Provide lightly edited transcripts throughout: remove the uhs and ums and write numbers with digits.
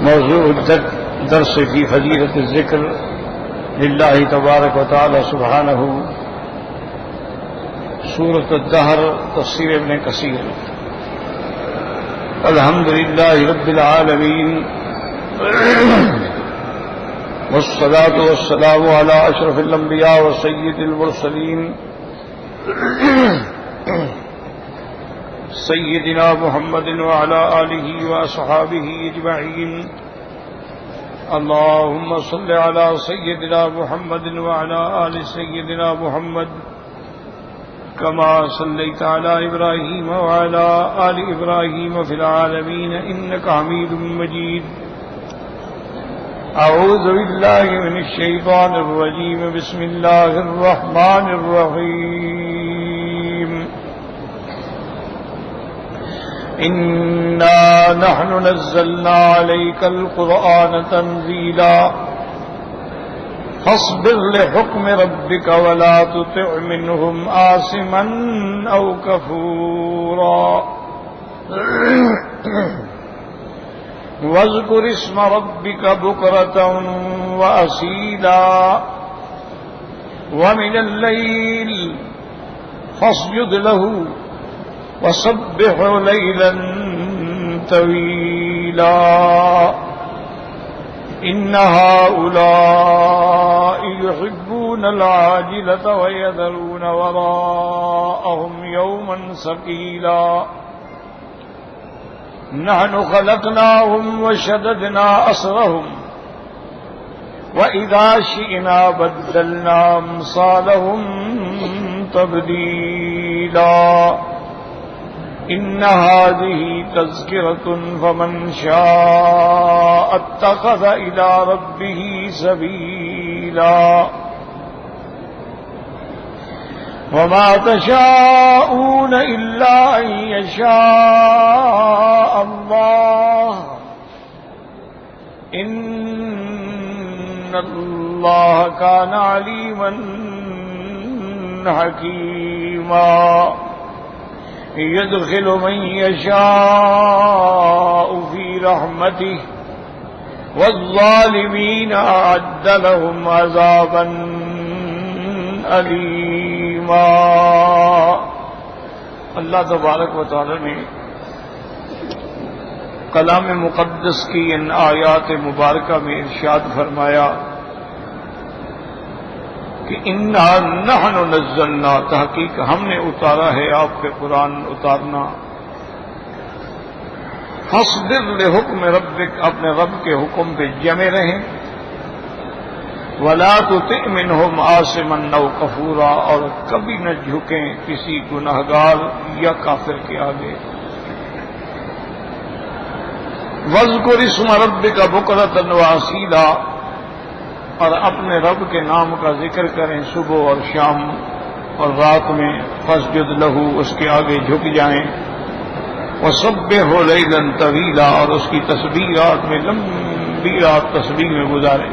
موضوع درس کی فضیلت الذکر للہ تبارک و تعالی سبحانہ، سورۃ الدہر، تفسیر ابن کثیر۔ الحمدللہ رب العالمین والصلاة والسلام علی اشرف الانبیاء وسید المرسلین سیدنا محمد وعلى آلہ واصحابہ اجمعین۔ اللهم صل على سيدنا محمد وعلى آل سيدنا محمد كما صليت على إبراهيم وعلى آل إبراهيم في العالمين إنك حميد مجيد۔ أعوذ بالله من الشيطان الرجيم، بسم الله الرحمن الرحيم۔ إنا نحن نزلنا عليك القرآن تنزيلا فاصبر لحكم ربك ولا تطع منهم آثما أو كفورا واذكر اسم ربك بكرة وأصيلا ومن الليل فاسجد له وسبح ليلا طويلا إن هؤلاء يحبون العاجلة ويذرون وراءهم يوما ثقيلا نحن خلقناهم وشددنا أسرهم وإذا شئنا بدلنا أمثالهم تبديلا إن هذه تذكرة فمن شاء اتخذ إلى ربه سبيلا وما تشاءون إلا أن يشاء الله إن الله كان عليما حكيما يدخل من يشاء في رحمته والظالمين أعد لهم عذابا أليما۔ اللہ تبارک و تعالی نے کلام مقدس کی ان آیات مبارکہ میں ارشاد فرمایا کہ انا نحن نزلنا، تحقیق ہم نے اتارا ہے آپ پہ قرآن اتارنا، فاصبر لحکم ربک، اپنے رب کے حکم پہ جمے رہیں، ولا تطع منہم آثما او کفورا، اور کبھی نہ جھکیں کسی گنہگار یا کافر کے آگے۔ واذکر اسم ربک بکرۃ واصیلا، اور اپنے رب کے نام کا ذکر کریں صبح اور شام اور رات میں، فاسجد لہو، اس کے آگے جھک جائیں، وسبح لیلا طویلا، اور اس کی تسبیح رات میں لمبی رات تسبیح میں گزاریں۔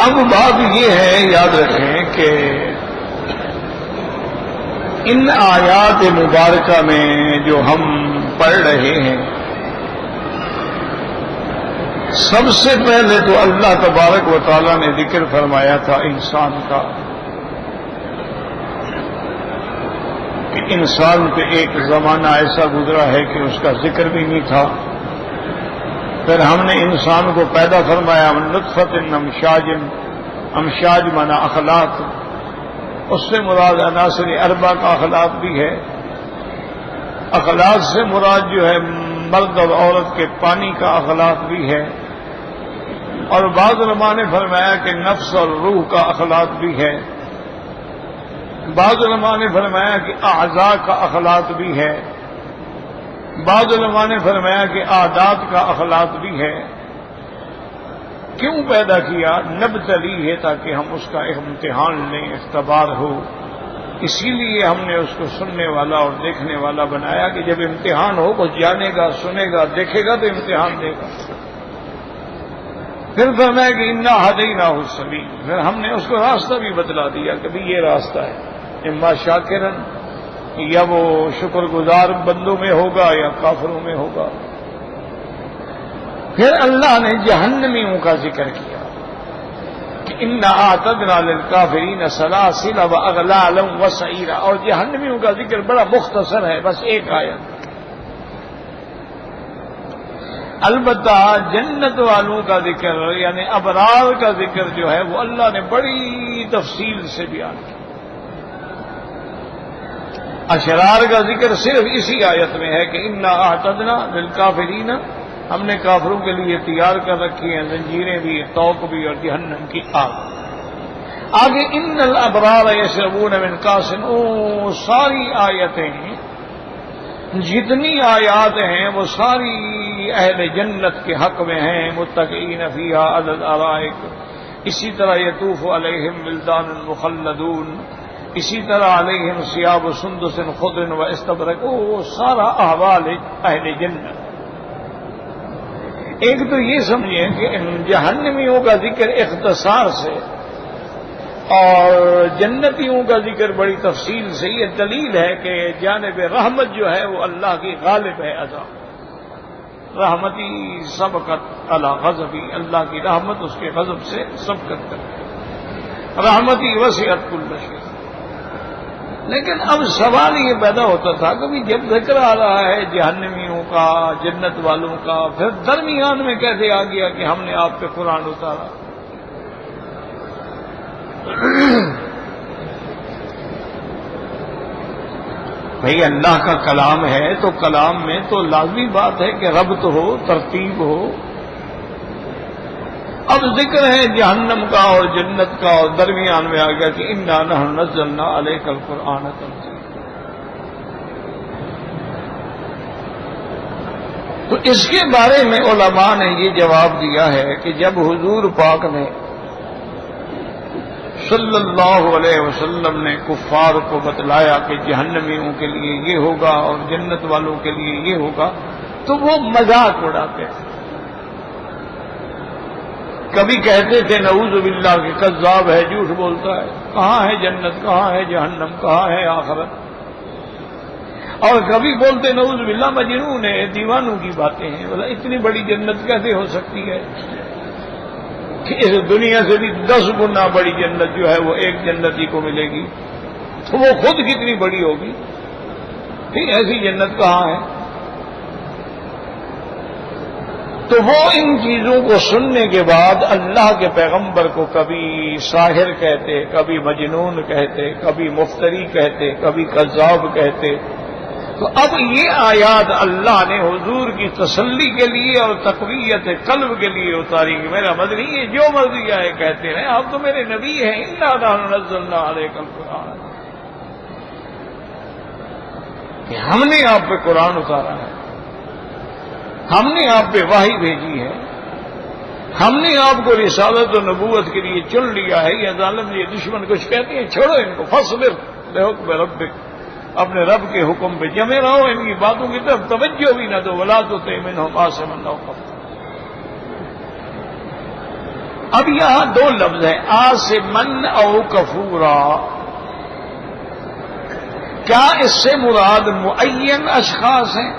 اب بات یہ ہے، یاد رکھیں کہ ان آیات مبارکہ میں جو ہم پڑھ رہے ہیں، سب سے پہلے تو اللہ تبارک و تعالی نے ذکر فرمایا تھا انسان کا، کہ انسان پہ ایک زمانہ ایسا گزرا ہے کہ اس کا ذکر بھی نہیں تھا۔ پھر ہم نے انسان کو پیدا فرمایا من نطفۃ امشاج مانا اخلاق، اس سے مراد عناصر اربع کا اخلاق بھی ہے۔ اخلاق سے مراد جو ہے مرد اور عورت کے پانی کا اخلاق بھی ہے، اور بعض علماء نے فرمایا کہ نفس اور روح کا اخلاق بھی ہے، بعض علماء نے فرمایا کہ اعضاء کا اخلاق بھی ہے، بعض علماء نے فرمایا کہ عادات کا اخلاق بھی ہے۔ کیوں پیدا کیا؟ نبتلی ہے، تاکہ ہم اس کا امتحان لیں، اختبار ہو۔ اسی لیے ہم نے اس کو سننے والا اور دیکھنے والا بنایا کہ جب امتحان ہو تو جانے گا، سنے گا، دیکھے گا تو امتحان دے گا۔ پھر فرمایا کہ انا ہدیناہ السبیل، پھر ہم نے اس کو راستہ بھی بتلا دیا کہ بھی یہ راستہ ہے، اما شاکرن یا وہ شکر گزار بندوں میں ہوگا یا کافروں میں ہوگا. پھر اللہ نے جہنمیوں کا ذکر کیا کہ انا اعتدنا للکافرین سلاسل واغلالا وسعیرا، اور جہنمیوں کا ذکر بڑا مختصر ہے، بس ایک آیت. البتہ جنت والوں کا ذکر یعنی ابرار کا ذکر جو ہے وہ اللہ نے بڑی تفصیل سے بیان کیا. اشرار کا ذکر صرف اسی آیت میں ہے کہ انا اعتدنا للکافرین، ہم نے کافروں کے لیے تیار کر رکھی ہیں زنجیریں بھی، توق بھی، اور جہنم کی آگ. آگے ان الابرار یشربون من کاس، ساری آیتیں جتنی آیات ہیں وہ ساری اہل جنت کے حق میں ہیں. متکئین فیہا علی الارائک، اسی طرح یطوف علیہم ولدان مخلدون، اسی طرح علیہم ثیاب سندس خضر و استبرق، سارا احوال اہل جنت. ایک تو یہ سمجھیں کہ جہنمیوں کا ذکر اختصار سے اور جنتیوں کا ذکر بڑی تفصیل سے، یہ دلیل ہے کہ جانب رحمت جو ہے وہ اللہ کی غالب ہے عذاب. رحمتی سبقت علی غضبی، اللہ کی رحمت اس کے غضب سے سبقت کرتی ہے. رحمتی وسعت کل شیء. لیکن اب سوال یہ پیدا ہوتا تھا کہ جب ذکر آ رہا ہے جہنمیوں کا، جنت والوں کا، پھر درمیان میں کیسے آ گیا کہ ہم نے آپ پہ قرآن اتارا؟ بھئی اللہ کا کلام ہے تو کلام میں تو لازمی بات ہے کہ ربط ہو، ترتیب ہو. اب ذکر ہے جہنم کا اور جنت کا، اور درمیان میں آ گیا کہ انا نحن نزلنا علیک القرآن تنزیلا. تو اس کے بارے میں علماء نے یہ جواب دیا ہے کہ جب حضور پاک نے صلی اللہ علیہ وسلم نے کفار کو بتلایا کہ جہنمیوں کے لیے یہ ہوگا اور جنت والوں کے لیے یہ ہوگا، تو وہ مذاق اڑاتے تھے. کبھی کہتے تھے نعوذ باللہ کہ کذاب ہے، جھوٹ بولتا ہے، کہاں ہے جنت، کہاں ہے جہنم، کہاں ہے آخرت. اور کبھی بولتے نعوذ باللہ مجنون ہے، دیوانوں کی باتیں ہیں. بولا اتنی بڑی جنت کیسے ہو سکتی ہے کہ اس دنیا سے بھی 10 گنا بڑی جنت جو ہے وہ ایک جنتی کو ملے گی، تو وہ خود کتنی بڑی ہوگی. پھر ایسی جنت کہاں ہے؟ تو وہ ان چیزوں کو سننے کے بعد اللہ کے پیغمبر کو کبھی ساحر کہتے، کبھی مجنون کہتے، کبھی مفتری کہتے، کبھی کذاب کہتے. تو اب یہ آیات اللہ نے حضور کی تسلی کے لیے اور تقویت قلب کے لیے اتاری کہ میرا مدنی ہے جو مرضی آئے کہتے ہیں، آپ تو میرے نبی ہیں. انا نحن نزلنا علیک القرآن، کہ ہم نے آپ پہ قرآن اتارا ہے، ہم نے آپ پہ وحی بھیجی ہے، ہم نے آپ کو رسالت و نبوت کے لیے چن لیا ہے. یہ ظالم یہ دشمن کچھ کہتے ہیں، چھوڑو ان کو، فاصبر لحکم ربک، اپنے رب کے حکم پہ جمے رہو، ان کی باتوں کی طرف توجہ بھی نہ دو. ولا تطع منهم آثما او کفورا. اب یہاں 2 لفظ ہیں، آثما او کفورا. کیا اس سے مراد معین اشخاص ہیں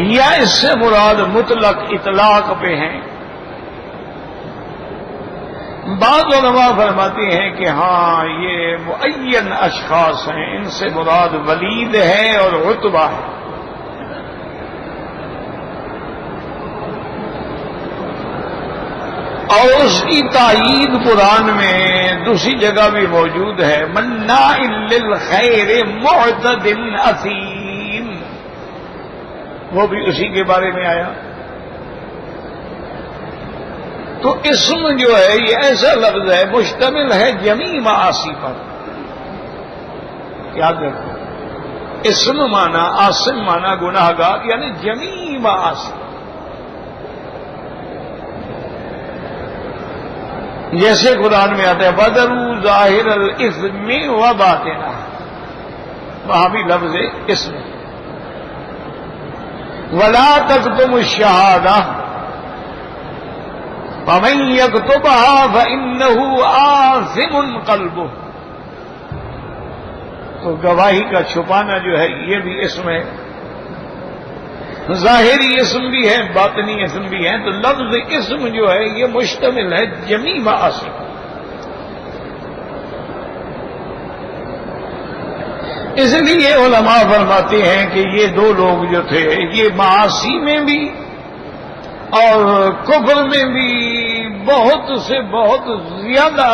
یا اس سے مراد مطلق اطلاق پہ ہیں؟ بعض علماء فرماتے ہیں کہ ہاں یہ معین اشخاص ہیں، ان سے مراد ولید ہے اور عتبہ ہے. اور اس کی تائید قرآن میں دوسری جگہ بھی موجود ہے، مناع للخیر معتد اثیم، وہ بھی اسی کے بارے میں آیا. تو اسم جو ہے یہ ایسا لفظ ہے مشتمل ہے جمیع معاصی پر. یاد رکھو، اسم مانا، آصم مانا گناہ گار، یعنی جمیع معاصی. جیسے قرآن میں آتا ہے بدروا ظاہر الاثم و باطنہ، وہاں بھی لفظ اسم. ولا تکتموا الشہادہ، فمن يكتبها فإنه آثم قلبه. تو گواہی کا چھپانا جو ہے یہ بھی اسم ہے، ظاہری اسم بھی ہے، باطنی اسم بھی ہے. تو لفظ اسم جو ہے یہ مشتمل ہے جمیع معاصی. اس لیے علماء فرماتے ہیں کہ یہ دو لوگ جو تھے یہ معاصی میں بھی اور کفر میں بھی بہت سے بہت زیادہ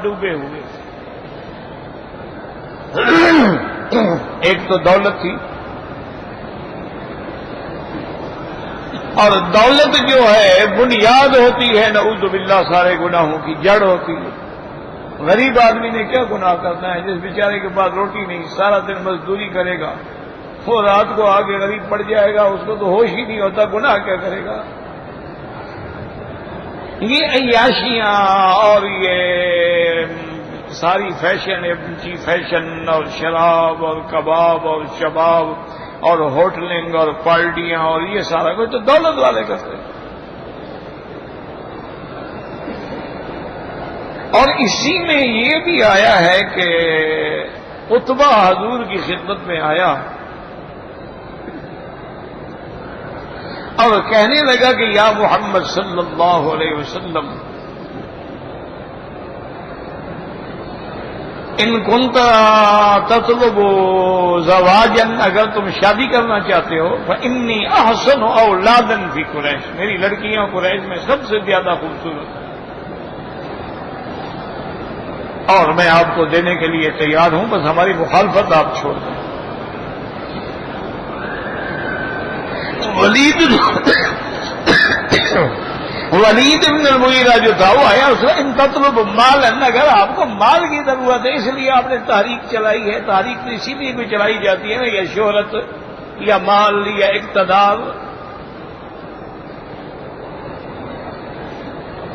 ڈوبے ہوئے تھے. ایک تو دولت تھی، اور دولت جو ہے بنیاد ہوتی ہے نعوذ باللہ سارے گناہوں کی، جڑ ہوتی ہے. غریب آدمی نے کیا گناہ کرنا ہے؟ جس بیچارے کے پاس روٹی نہیں، سارا دن مزدوری کرے گا، وہ رات کو آگے غریب پڑ جائے گا، اس کو تو ہوش ہی نہیں ہوتا، گناہ کیا کرے گا؟ یہ عیاشیاں اور یہ ساری فیشن فیشن اور شراب اور کباب اور شباب اور ہوٹلنگ اور پارٹیاں اور یہ سارا کچھ تو دولت والے کرتے ہیں. اور اسی میں یہ بھی آیا ہے کہ عتبہ حضور کی خدمت میں آیا اور کہنے لگا کہ یا محمد صلی اللہ علیہ وسلم ان کنت تطلب زواجا، اگر تم شادی کرنا چاہتے ہو فانی احسن اولادا فی قریش، میری لڑکیاں قریش میں سب سے زیادہ خوبصورت ہیں اور میں آپ کو دینے کے لیے تیار ہوں، بس ہماری مخالفت آپ چھوڑ دیں. ولید بن المغیرہ جو تھا وہ آیا، اس نے ان تطلب مالا، اگر آپ کو مال کی ضرورت ہے اس لیے آپ نے تحریک چلائی ہے. تحریک تو اسی لیے کوئی چلائی جاتی ہے نا، یا شہرت یا مال یا اقتدار.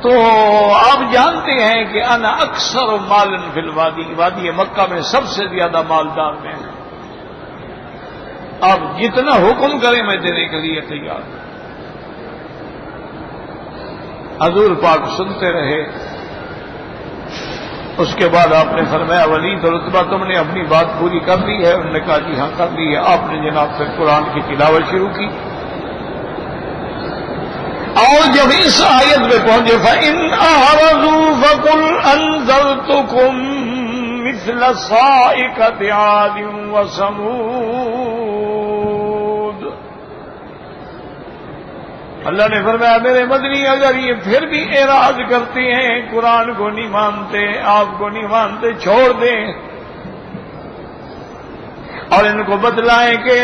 تو آپ جانتے ہیں کہ انا اکثر مال فی الوادی، وادی مکہ میں سب سے زیادہ مالدار میں ہیں. آپ جتنا حکم کریں میں دینے کے لیے تیار ہوں. حضور پاک سنتے رہے. اس کے بعد آپ نے فرمایا ولید اور عتبہ تم نے اپنی بات پوری کر دی ہے؟ انہوں نے کہا جی ہاں کر دی ہے. آپ نے جناب سے قرآن کی تلاوت شروع کی اور جب اس آیت میں پہنچے فَإِنْ أَعْرَضُوا فَقُلْ أَنذَرْتُكُمْ مِثْلَ صَاعِقَةِ عَادٍ وَثَمُودَ. اللہ نے فرمایا میرے مدنی اگر یہ پھر بھی اعراض کرتے ہیں، قرآن کو نہیں مانتے، آپ کو نہیں مانتے، چھوڑ دیں اور ان کو بتلائیں کہ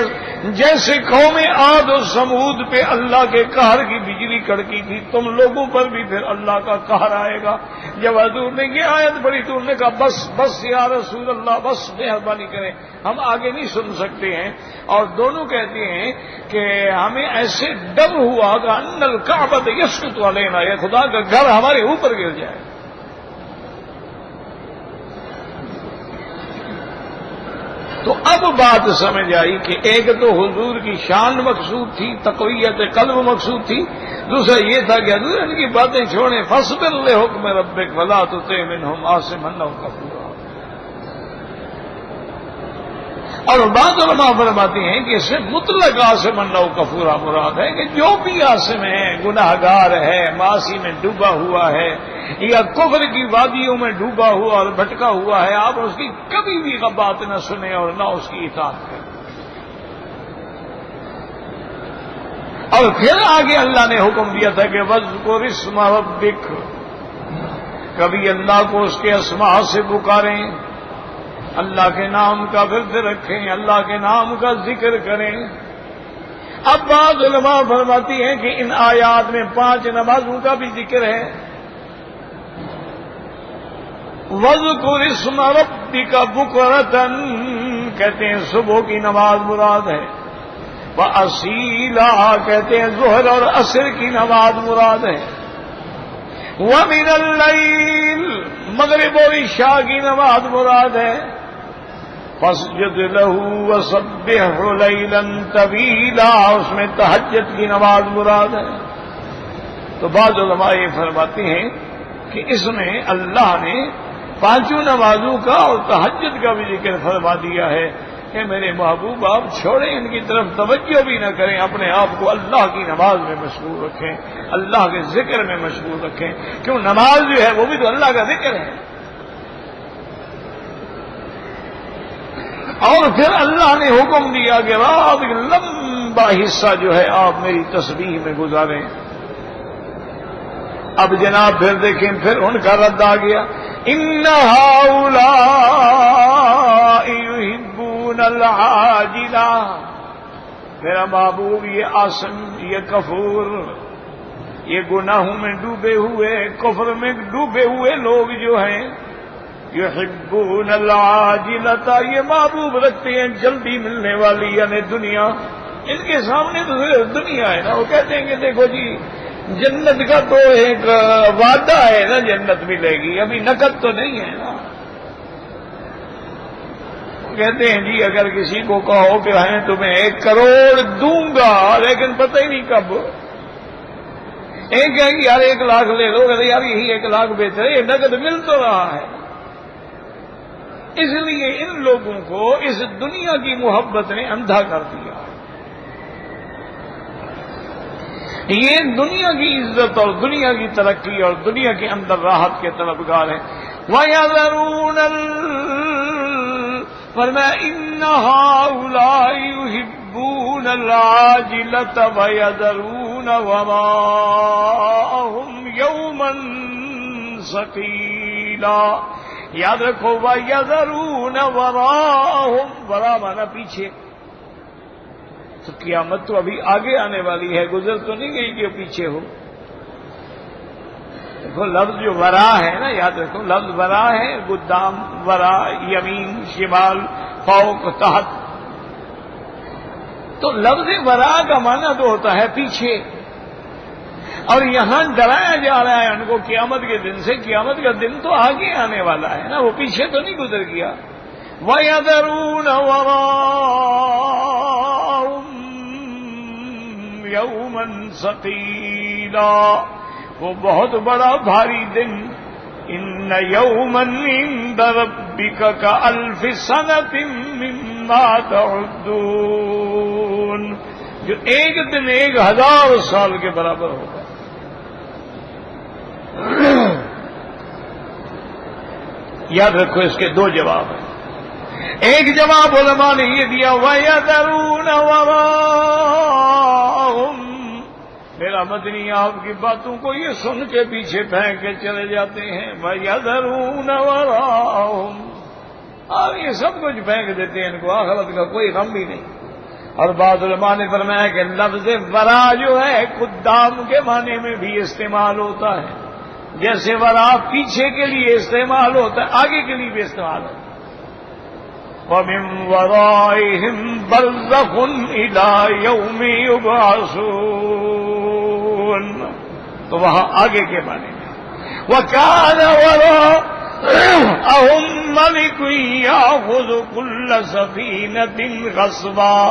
جیسے قوم عاد و سمود پہ اللہ کے قہر کی بجلی کڑکی تھی، تم لوگوں پر بھی پھر اللہ کا قہر آئے گا. جب حضور نے یہ آیت پڑھی تو انہوں نے کہا بس بس یا رسول اللہ، بس مہربانی کریں، ہم آگے نہیں سن سکتے ہیں. اور دونوں کہتے ہیں کہ ہمیں ایسے ڈر ہوا کہ ان الکعبۃ یسقط علینا، یہ خدا کا گھر ہمارے اوپر گر جائے. تو اب بات سمجھ آئی کہ ایک تو حضور کی شان مقصود تھی، تقویت قلب مقصود تھی، دوسرا یہ تھا کہ حضور ان کی باتیں چھوڑیں. فاصبر لحکم ربک ولا تطع منهم عاصما او کفورا. اور بعض علماء فرماتے ہیں کہ اس سے مطلق عاصما او کفورا مراد ہے کہ جو بھی عاصم ہے، گناہگار ہے، معاصی میں ڈوبا ہوا ہے یا کفر کی وادیوں میں ڈوبا ہوا اور بھٹکا ہوا ہے، آپ اس کی کبھی بھی بات نہ سنیں اور نہ اس کی اطاعت کریں. اور پھر آگے اللہ نے حکم دیا تھا کہ وَاذْكُرِ اسْمَ رَبِّكَ، کبھی اللہ کو اس کے اسماء سے پکاریں، اللہ کے نام کا ورد رکھیں، اللہ کے نام کا ذکر کریں. اب بعض علماء فرماتی ہیں کہ ان آیات میں 5 نمازوں کا بھی ذکر ہے. وَاذْكُرِ اسْمَ رَبِّكَ بُكْرَةً کہتے ہیں صبح کی نماز مراد ہے، وَأَصِيلًا کہتے ہیں ظہر اور عصر کی نماز مراد ہے، وَمِنَ اللَّيْلِ مغرب اور عشاء کی نماز مراد ہے، فَاسْجُدْ لَهُ وَسَبِّحْهُ لَيْلًا طَوِيلًا اس میں تہجد کی نماز مراد ہے. تو بعض علماء یہ فرماتے ہیں کہ اس میں اللہ نے 5 نمازوں کا اور تہجد کا بھی ذکر فرما دیا ہے کہ میرے محبوب آپ چھوڑیں، ان کی طرف توجہ بھی نہ کریں، اپنے آپ کو اللہ کی نماز میں مشغول رکھیں، اللہ کے ذکر میں مشغول رکھیں، کیوں نماز جو ہے وہ بھی تو اللہ کا ذکر ہے۔ اور پھر اللہ نے حکم دیا کہ رات کا لمبا حصہ جو ہے آپ میری تسبیح میں گزاریں۔ اب جناب پھر دیکھیں، پھر ان کا رد آ گیا، ان ہؤلاء یحبون العاجلہ، میرا محبوب یہ آسم، یہ کفور، یہ گناہوں میں ڈوبے ہوئے، کفر میں ڈوبے ہوئے لوگ جو ہیں، یحبون العاجلہ، یہ محبوب رکھتے ہیں جلدی ملنے والی یعنی دنیا۔ ان کے سامنے تو صرف دنیا ہے نا، وہ کہتے ہیں کہ دیکھو جی جنت کا تو ایک وعدہ ہے نا، جنت ملے گی، ابھی نقد تو نہیں ہے نا۔ کہتے ہیں جی اگر کسی کو کہو کہ میں تمہیں 1 کروڑ دوں گا، لیکن پتہ ہی نہیں کب، ایک کہیں گے یار 1 لاکھ لے لو، کہ یار یہی 1 لاکھ بہتر ہے، یہ نقد مل تو رہا ہے۔ اس لیے ان لوگوں کو اس دنیا کی محبت نے اندھا کر دیا۔ یہ دنیا کی عزت اور دنیا کی ترقی اور دنیا کے اندر راحت کے طلبگار ہیں۔ وَيَذَرُونَ فرمایا إِنَّ هَؤُلَاءِ يُحِبُّونَ الْعَاجِلَةَ وَيَذَرُونَ وَرَاءَهُمْ يَوْمًا ثَقِيلًا، یاد رکھو وَيَذَرُونَ وَرَاءَهُمْ، ورا مانا پیچھے، تو قیامت تو ابھی آگے آنے والی ہے، گزر تو نہیں گئی کہ پیچھے ہو۔ دیکھو لفظ جو ورا ہے نا، یاد رکھو لفظ ورا ہے، قدام، ورا، یمین، شمال، فوق، تحت، تو لفظ ورا کا معنی تو ہوتا ہے پیچھے، اور یہاں ڈرایا جا رہا ہے ان کو قیامت کے دن سے، قیامت کا دن تو آگے آنے والا ہے نا، وہ پیچھے تو نہیں گزر گیا۔ وَيَذَرُونَ وَرَاءَهُمْ يَوْمًا ثَقِيلًا، وہ بہت بڑا بھاری دن، ان یوما عند ربک کألف سنۃ مما تعدون، جو ایک دن 1000 سال کے برابر ہوگا۔ یاد رکھو اس کے 2 جواب ہیں۔ ایک جواب علماء نے یہ دیا وَيَذَرُونَ وَرَاءَهُمْ، میرا مدنی آپ کی باتوں کو یہ سن کے پیچھے پھینک کے چلے جاتے ہیں، وَيَذَرُونَ وَرَاءَهُمْ، اور یہ سب کچھ پھینک دیتے ہیں، ان کو آخرت کا کوئی غم بھی نہیں۔ اور بعض علماء نے فرمایا کہ لفظ ورا جو ہے قدام کے معنی میں بھی استعمال ہوتا ہے، جیسے ورا پیچھے کے لیے استعمال ہوتا ہے، آگے کے لیے بھی استعمال ہوتا ہے۔ وَمِن وَرَائِهِمْ بَرْزَخٌ إِلَى يَوْمِ يُبْعَثُونَ، تو وہاں آگے کے معنی میں وَكَانَ وَرَاءَهُمْ مَلِكٌ يَأْخُذُ كُلَّ سَفِينَةٍ غَصْبًا،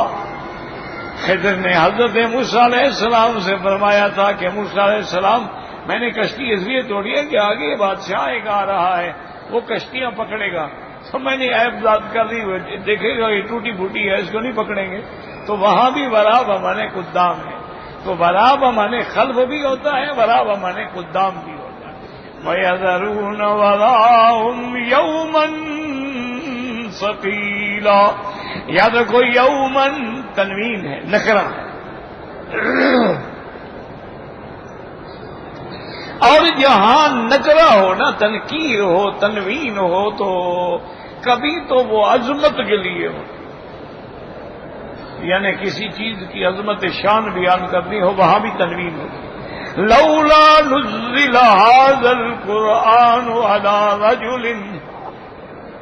خضر نے حضرت موسیٰ علیہ السلام سے فرمایا تھا کہ موسیٰ علیہ السلام میں نے کشتی اس لیے توڑی ہے کہ آگے بادشاہ ایک آ رہا ہے، وہ کشتیاں پکڑے گا، تو میں نے ایپ ذات کر دی، دیکھے گا یہ ٹوٹی پھوٹی ہے، اس کو نہیں پکڑیں گے۔ تو وہاں بھی ورا بمانے قدام ہے، تو ورا بمانے خلف بھی ہوتا ہے، ورا بمانے قدام بھی ہوتا ہے۔ وَيَذَرُونَ وَرَاءَهُمْ يَوْمًا ثَقِيلًا، یاد رکھو یومن تنوین ہے، نکرہ ہے، اور جہاں نکرہ ہو نا، تنکیر ہو، تنوین ہو، تو کبھی تو وہ عظمت کے لیے ہو، یعنی کسی چیز کی عظمت شان بیان کرنی ہو، وہاں بھی تنوین ہو۔ لولا نزل هذا القرآن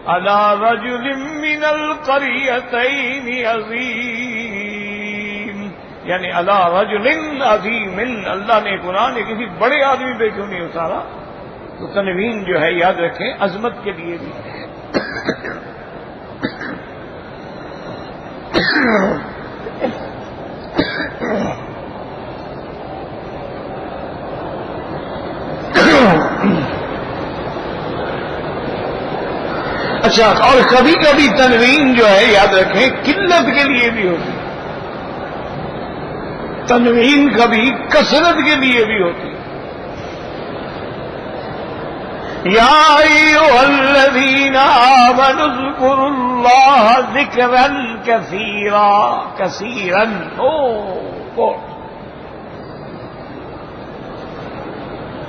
على رجل من القريتين عظيم، یعنی على رجل عظیم، اللہ نے قرآن کسی بڑے آدمی پہ کیوں نہیں اتارا؟ تو تنوین جو ہے یاد رکھیں عظمت کے لیے بھی ہے۔ اچھا، اور کبھی کبھی تنوین جو ہے یاد رکھیں قلت کے لیے بھی ہوتی ہے، تنوین کبھی کثرت کے لیے بھی ہوتی ہے۔ یا ایھا الذین آمنوا اذکروا اللہ ذکرا کثیرا، کثیرا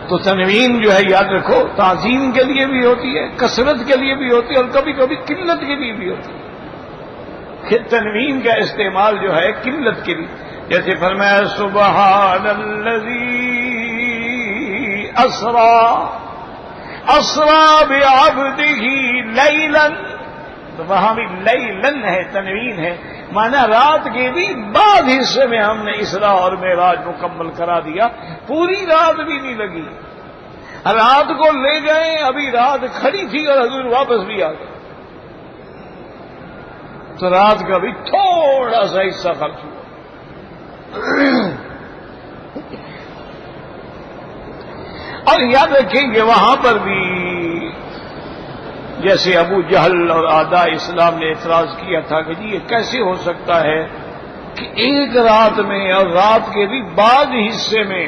تو تنوین جو ہے یاد رکھو تعظیم کے لیے بھی ہوتی ہے، کثرت کے لیے بھی ہوتی ہے، اور کبھی کبھی قلت کے لیے بھی ہوتی ہے۔ تنوین کا استعمال جو ہے قلت کے لیے، جیسے فرمایا سبحان الذی اسرا بعبدہ لیلا، تو وہاں بھی لیلن ہے، تنوین ہے، مانا رات کے بھی بعض حصے میں ہم نے اسراء اور معراج مکمل کرا دیا، پوری رات بھی نہیں لگی، رات کو لے گئے، ابھی رات کھڑی تھی اور حضور واپس بھی آ گئے، تو رات کا بھی تھوڑا سا حصہ خرچ ہوا۔ اور یاد رکھیں کہ وہاں پر بھی جیسے ابو جہل اور اعداء اسلام نے اعتراض کیا تھا کہ جی یہ کیسے ہو سکتا ہے کہ ایک رات میں اور رات کے بھی بعض حصے میں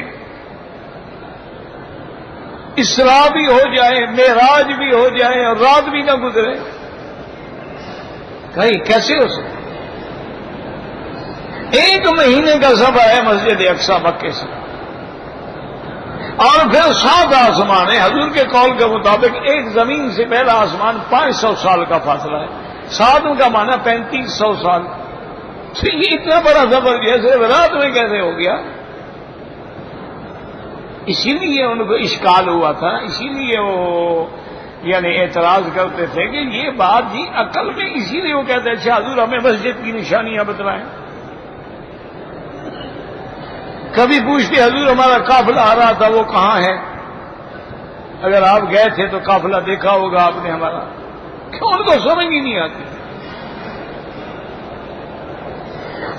اسراء بھی ہو جائے، معراج بھی ہو جائے اور رات بھی نہ گزرے، کہیں کیسے ہو سکتا؟ ایک مہینے کا سفر ہے مسجد اقصی مکے سے، اور پھر 7 آسمان ہیں، حضور کے قول کے مطابق ایک زمین سے پہلا آسمان 500 سال کا فاصلہ ہے، 7 کا معنی 3500 سال، تو یہ اتنا بڑا سفر جیسے رات میں کیسے ہو گیا؟ اسی لیے ان کو اشکال ہوا تھا، اسی لیے وہ یعنی اعتراض کرتے تھے کہ یہ بات جی عقل میں، اسی لیے وہ کہتے ہیں اچھا حضور ہمیں مسجد کی نشانیاں بتلائیں۔ کبھی پوچھتے حضور ہمارا قافلہ آ رہا تھا وہ کہاں ہے؟ اگر آپ گئے تھے تو قافلہ دیکھا ہوگا آپ نے ہمارا، کیوں ان کو سمجھ ہی نہیں آتی۔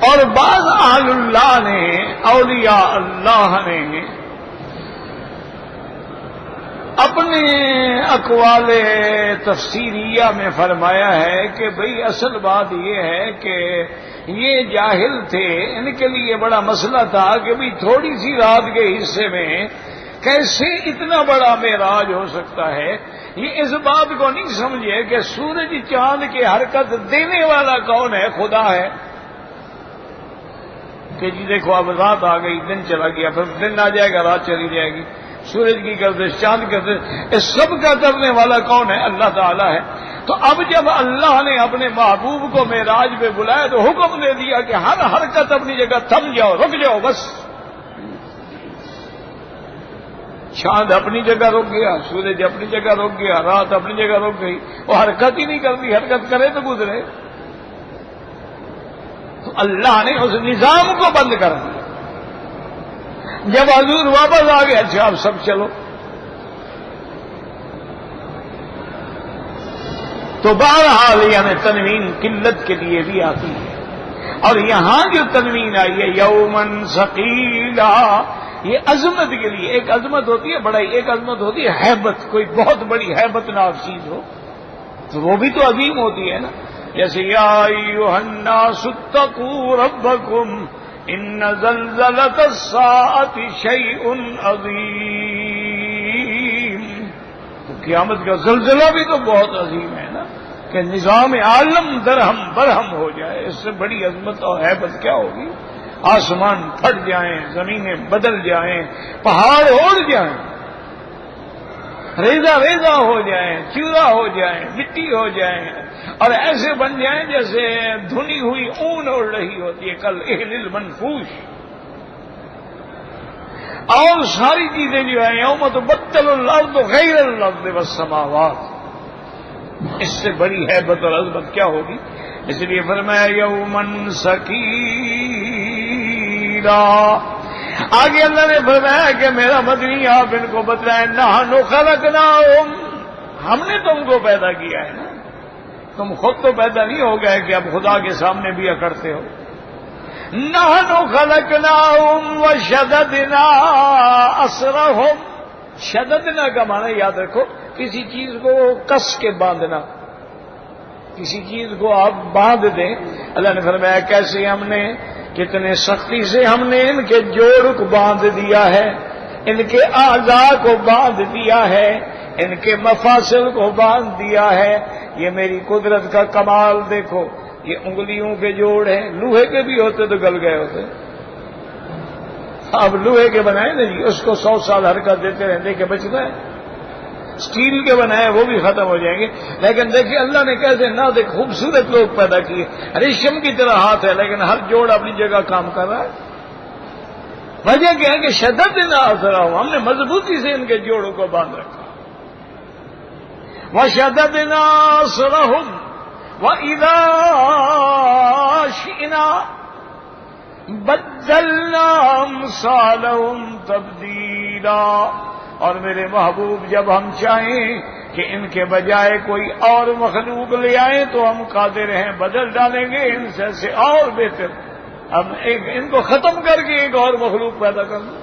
اور بعض اہل اللہ نے، اولیاء اللہ نے اپنے اقوال تفسیریہ میں فرمایا ہے کہ بھئی اصل بات یہ ہے کہ یہ جاہل تھے، ان کے لیے بڑا مسئلہ تھا کہ بھئی تھوڑی سی رات کے حصے میں کیسے اتنا بڑا معراج ہو سکتا ہے۔ یہ اس بات کو نہیں سمجھے کہ سورج چاند کی حرکت دینے والا کون ہے؟ خدا ہے، کہ جی دیکھو اب رات آ گئی، دن چلا گیا، پھر دن آ جائے گا، رات چلی جائے گی، سورج کی گردش، چاند کی گردش، اس سب کا کرنے والا کون ہے؟ اللہ تعالیٰ ہے۔ تو اب جب اللہ نے اپنے محبوب کو معراج پہ بلایا تو حکم دے دیا کہ ہر حرکت اپنی جگہ تھم جاؤ، رک جاؤ، بس۔ چاند اپنی جگہ رک گیا، سورج اپنی جگہ رک گیا، رات اپنی جگہ رک گئی، وہ حرکت ہی نہیں کرتی، حرکت کرے تو گزرے۔ تو اللہ نے اس نظام کو بند کر دیا۔ جب حضور واپس آ گئے، اچھا آپ سب چلو، تو بہرحال یعنی تنوین قلت کے لیے بھی آتی ہے، اور یہاں جو تنوین آئی ہے یومن ثقیلا، یہ عظمت کے لیے، ایک عظمت ہوتی ہے بڑائی، ایک عظمت ہوتی ہے ہیبت، کوئی بہت بڑی ہیبت ناک چیز ہو تو وہ بھی تو عظیم ہوتی ہے نا، جیسے یا ایھا الناس اتقوا ربکم ان زلزلۃ الساعۃ شیء عظیم، تو قیامت کا زلزلہ بھی تو بہت عظیم ہے نا، کہ نظام عالم درہم برہم ہو جائے، اس سے بڑی عظمت اور ہیبت کیا ہوگی؟ آسمان پھٹ جائیں، زمینیں بدل جائیں، پہاڑ اڑ جائیں، ریزہ ریزہ ہو جائیں، چورا ہو جائیں، مٹی ہو جائیں، اور ایسے بن جائیں جیسے دھنی ہوئی اون اڑ رہی ہوتی ہے، کل اہل المنفوش، اور ساری چیزیں جو ہیں یوم تبدل الارض غیر الارض والسماوات، اس سے بڑی ہیبت اور عظمت کیا ہوگی؟ اس لیے فرمایا یومن ثقیلا۔ آگے اللہ نے فرمایا کہ میرا مدنی آپ ان کو بتلائیں، نحن خلقناہم، ہم نے تم کو پیدا کیا ہے نا، تم خود تو پیدا نہیں ہو گئے کہ اب خدا کے سامنے بھی اکڑتے ہو۔ نحن خلقناہم وشددنا اسرہم، شددنا کا معنی یاد رکھو، کسی چیز کو کس کے باندھنا، کسی چیز کو آپ باندھ دیں. اللہ نے فرمایا کیسے ہم نے کتنے سختی سے ہم نے ان کے جوڑ کو باندھ دیا ہے, ان کے اعضاء کو باندھ دیا ہے, ان کے مفاصل کو باندھ دیا ہے. یہ میری قدرت کا کمال دیکھو. یہ انگلیوں کے جوڑ ہیں, لوہے کے بھی ہوتے تو گل گئے ہوتے. اب لوہے کے بنائے نا جی, اس کو 100 سال حرکت دیتے رہنے کے بچنا ہے. اسٹیل کے بنائے وہ بھی ختم ہو جائیں گے. لیکن دیکھیے اللہ نے کیسے نہ دیکھ خوبصورت لوگ پیدا کیے. ریشم کی طرح ہاتھ ہے لیکن ہر جوڑ اپنی جگہ کام کر رہا ہے. وجہ کیا ہے کہ شدت نہ اثر ہو, ہم نے مضبوطی سے ان کے جوڑوں کو باندھ رکھا. وَشَدَدْنَا أَسْرَهُمْ وَإِذَا شِئْنَا بَدَّلْنَا أَمْثَالَهُمْ تَبْدِيلًا. اور میرے محبوب جب ہم چاہیں کہ ان کے بجائے کوئی اور مخلوق لے آئیں تو ہم قادر ہیں, بدل ڈالیں گے ان سے اور بہتر. ہم ان کو ختم کر کے ایک اور مخلوق پیدا کر دیں.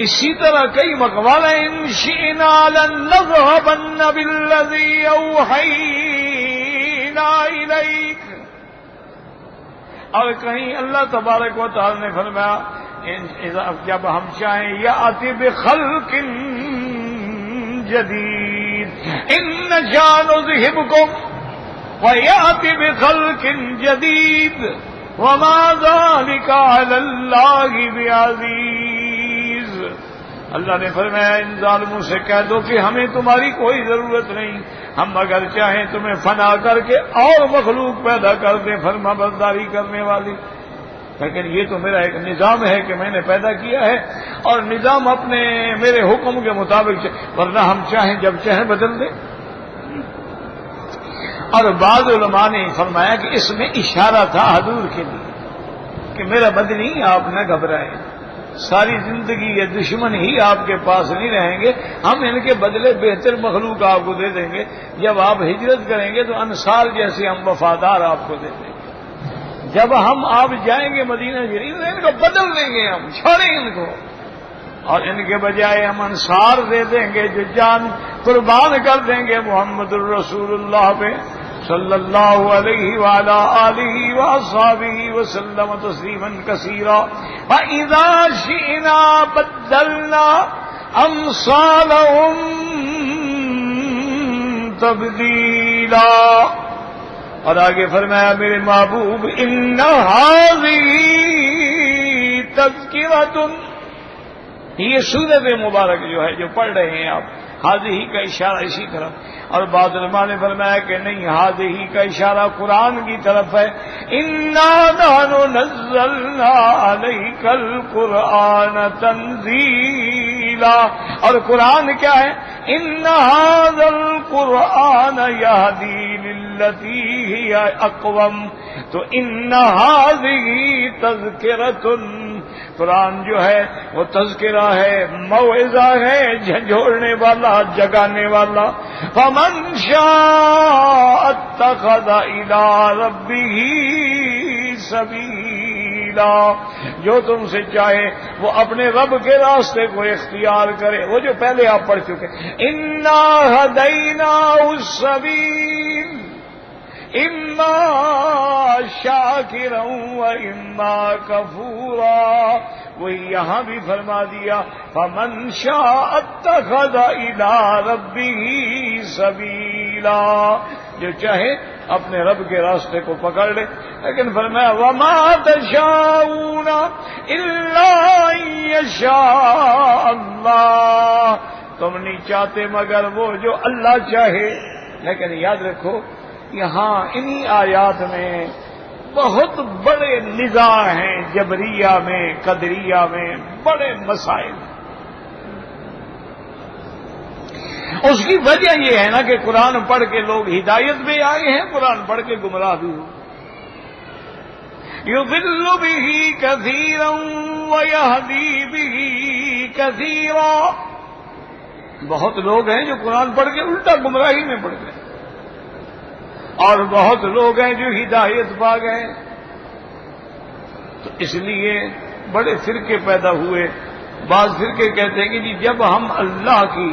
اسی طرح کئی مقوال ہیں, ان شئنا لنذهبن بالذی اوحینا الیک. اور کہیں اللہ تبارک و تعالی نے فرمایا جب ہم چاہیں یأتی بخلق جدید ان نشاء نذہبکم وَيَأْتِ بِخَلْقٍ جَدِيدٍ وَمَا ذَلِكَ عَلَى اللَّهِ بِعَزِيزٍ. اللہ نے فرمایا ان ظالموں سے کہہ دو کہ ہمیں تمہاری کوئی ضرورت نہیں, ہم اگر چاہیں تمہیں فنا کر کے اور مخلوق پیدا کر دیں فرما برداری کرنے والی. لیکن یہ تو میرا ایک نظام ہے کہ میں نے پیدا کیا ہے, اور نظام اپنے میرے حکم کے مطابق, ورنہ ہم چاہیں جب چاہیں بدل دیں. اور بعض علماء نے فرمایا کہ اس میں اشارہ تھا حضور کے لیے کہ میرا بدنی آپ نہ گھبرائیں, ساری زندگی یہ دشمن ہی آپ کے پاس نہیں رہیں گے, ہم ان کے بدلے بہتر مخلوق آپ کو دے دیں گے. جب آپ ہجرت کریں گے تو انصار جیسے ہم وفادار آپ کو دے دیں گے. جب ہم آپ جائیں گے مدینہ شریف ان کو بدل دیں گے, ہم چھوڑیں ان کو, اور ان کے بجائے ہم انصار دے دیں گے جو جان قربان کر دیں گے محمد الرسول اللہ پہ صلی اللہ علیہ وعلی آلہ وصحبہ وسلم تسلیما کثیرا. وَإِذَا شِئْنَا بَدَّلْنَا أَمْثَالَهُمْ تَبْدِيلًا. اور آگے فرمایا میرے محبوب إِنَّ هَذِهِ تَذْكِرَةٌ. یہ سورت مبارک جو ہے جو پڑھ رہے ہیں آپ, حاضی کا اشارہ اسی طرف. اور بعض علماء نے فرمایا کہ نہیں, حاضی کا اشارہ قرآن کی طرف ہے. اِنَّا نَحْنُ نَزَّلْنَا عَلَيْكَ الْقُرْآنَ تَنزِيلًا. اور قرآن کیا ہے؟ إِنَّ هَذَا الْقُرْآنَ يَهْدِي لِلَّتِي هِيَ أَقْوَمُ. تو إِنَّ هَذِهِ تَذْكِرَةٌ. قرآن جو ہے وہ تذکرہ ہے, موعظہ ہے, جھنجھوڑنے والا, جگانے والا. فَمَنْ شَاءَ اتَّخَذَ إِلَىٰ رَبِّهِ سَبِيلًا. جو تم سے چاہے وہ اپنے رب کے راستے کو اختیار کرے, وہ جو پہلے آپ پڑھ چکے. إِنَّا هَدَيْنَاهُ السَّبِيلَ إِمَّا شَاكِرًا وَإِمَّا كَفُورًا. وہی یہاں بھی فرما دیا فَمَنْ شَاءَ اتَّخَذَ إِلَىٰ رَبِّهِ سَبِيلًا. جو چاہے اپنے رب کے راستے کو پکڑ لے. لیکن فرمایا وَمَا تَشَاءُونَ إِلَّا أَن يَشَاءَ اللَّهُ. تم نہیں چاہتے مگر وہ جو اللہ چاہے. لیکن یاد رکھو یہاں انہی آیات میں بہت بڑے نزاع ہیں, جبریہ میں, قدریہ میں بڑے مسائل. اس کی وجہ یہ ہے نا کہ قرآن پڑھ کے لوگ ہدایت میں آئے ہیں, قرآن پڑھ کے گمراہ بھی ہوئے. يُضِلُّ بِهِ كَثِيرًا وَيَهْدِي بِهِ كَثِيرًا. بہت لوگ ہیں جو قرآن پڑھ کے الٹا گمراہی میں پڑ گئے, اور بہت لوگ ہیں جو ہدایت پا گئے. تو اس لیے بڑے فرقے پیدا ہوئے. بعض فرقے کہتے ہیں کہ جی جب ہم اللہ کی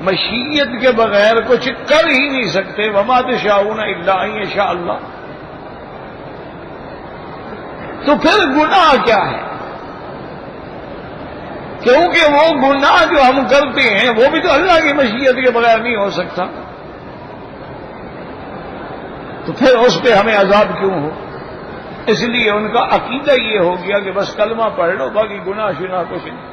مشیت کے بغیر کچھ کر ہی نہیں سکتے. وما تشاؤون الا ان یشاء اللہ. تو پھر گناہ کیا ہے؟ کیونکہ وہ گناہ جو ہم کرتے ہیں وہ بھی تو اللہ کی مشیت کے بغیر نہیں ہو سکتا. تو پھر اس پہ ہمیں عذاب کیوں ہو؟ اس لیے ان کا عقیدہ یہ ہو گیا کہ بس کلمہ پڑھ لو، باقی گناہ شنا کچھ نہیں.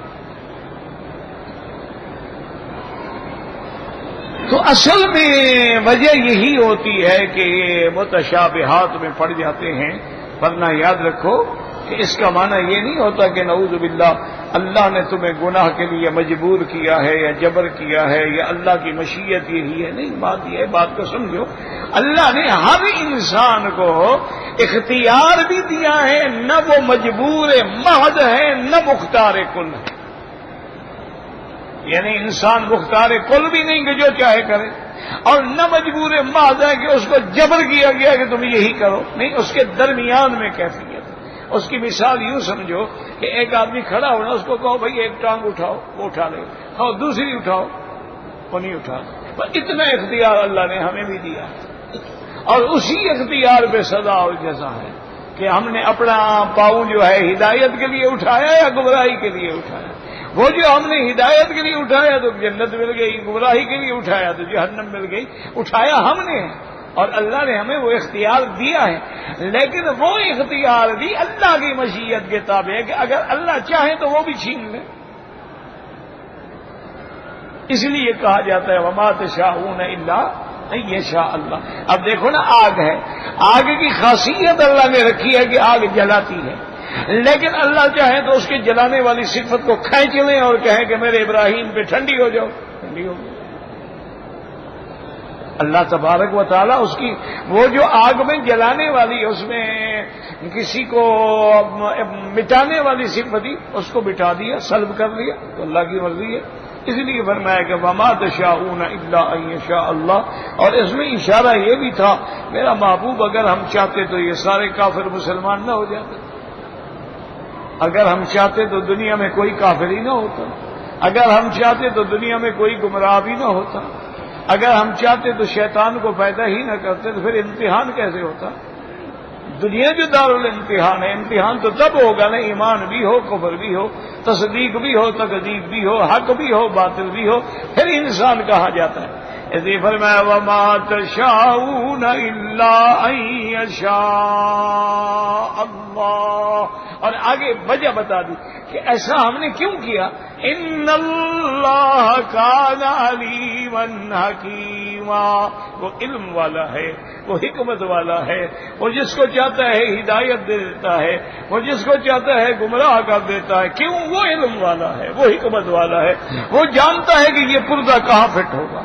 تو اصل میں وجہ یہی ہوتی ہے کہ یہ متشابہات میں پڑ جاتے ہیں. ورنہ یاد رکھو کہ اس کا معنی یہ نہیں ہوتا کہ نعوذ باللہ اللہ نے تمہیں گناہ کے لیے مجبور کیا ہے یا جبر کیا ہے یا اللہ کی مشیت یہی ہے. نہیں، بات یہ ہے، بات کو سمجھو. اللہ نے ہر انسان کو اختیار بھی دیا ہے، نہ وہ مجبور محض ہے نہ مختار کل ہے. یعنی انسان مختار کل بھی نہیں کہ جو چاہے کرے، اور نہ مجبور محض ہے کہ اس کو جبر کیا گیا کہ تم یہی کرو. نہیں، اس کے درمیان میں کیفیت. اس کی مثال یوں سمجھو کہ ایک آدمی کھڑا ہونا، اس کو کہو بھائی ایک ٹانگ اٹھاؤ، وہ اٹھا لے. کہو دوسری اٹھاؤ، وہ نہیں اٹھا. پر اتنا اختیار اللہ نے ہمیں بھی دیا، اور اسی اختیار پہ سزا اور جزا ہے کہ ہم نے اپنا پاؤں جو ہے ہدایت کے لیے اٹھایا یا گمراہی کے لیے اٹھایا. وہ جو ہم نے ہدایت کے لیے اٹھایا تو جنت مل گئی، گمراہی کے لیے اٹھایا تو جہنم مل گئی. اٹھایا ہم نے، اور اللہ نے ہمیں وہ اختیار دیا ہے. لیکن وہ اختیار بھی اللہ کی مشیت کے تابع ہے کہ اگر اللہ چاہے تو وہ بھی چھین لے. اس لیے کہا جاتا ہے وما تشاؤون الا ان یشاء اللہ. اب دیکھو نا، آگ ہے، آگ کی خاصیت اللہ نے رکھی ہے کہ آگ جلاتی ہے. لیکن اللہ چاہے تو اس کے جلانے والی صفت کو کھینچ لیں اور کہیں کہ میرے ابراہیم پہ ٹھنڈی ہو جاؤ، ٹھنڈی ہو جاؤ. اللہ تبارک و تعالیٰ اس کی وہ جو آگ میں جلانے والی، اس میں کسی کو مٹانے والی صفت تھی، اس کو مٹا دیا، سلب کر لیا. تو اللہ کی مرضی ہے. اس لیے فرمایا کہ وما تشاؤون الا ان یشاء اللہ. اور اس میں اشارہ یہ بھی تھا میرا محبوب اگر ہم چاہتے تو یہ سارے کافر مسلمان نہ ہو جاتے. اگر ہم چاہتے تو دنیا میں کوئی کافر ہی نہ ہوتا. اگر ہم چاہتے تو دنیا میں کوئی گمراہ بھی نہ ہوتا. اگر ہم چاہتے تو شیطان کو پیدا ہی نہ کرتے تو پھر امتحان کیسے ہوتا؟ دنیا جو دارالامتحان ہے، امتحان تو تب ہوگا نا ایمان بھی ہو، کفر بھی ہو، تصدیق بھی ہو، تکذیب بھی ہو، حق بھی ہو، باطل بھی ہو، پھر انسان کہا جاتا ہے. اسی فرمایا وما تشاؤون الا ان یشاء اللہ. اور آگے وجہ بتا دی کہ ایسا ہم نے کیوں کیا. ان اللہ کان علیما حکیما. وہ علم والا ہے، وہ حکمت والا ہے. وہ جس کو چاہتا ہے ہدایت دے دیتا ہے، وہ جس کو چاہتا ہے گمراہ کر دیتا ہے. کیوں؟ وہ علم والا ہے، وہ حکمت والا ہے. وہ جانتا ہے کہ یہ پردہ کہاں فٹ ہوگا.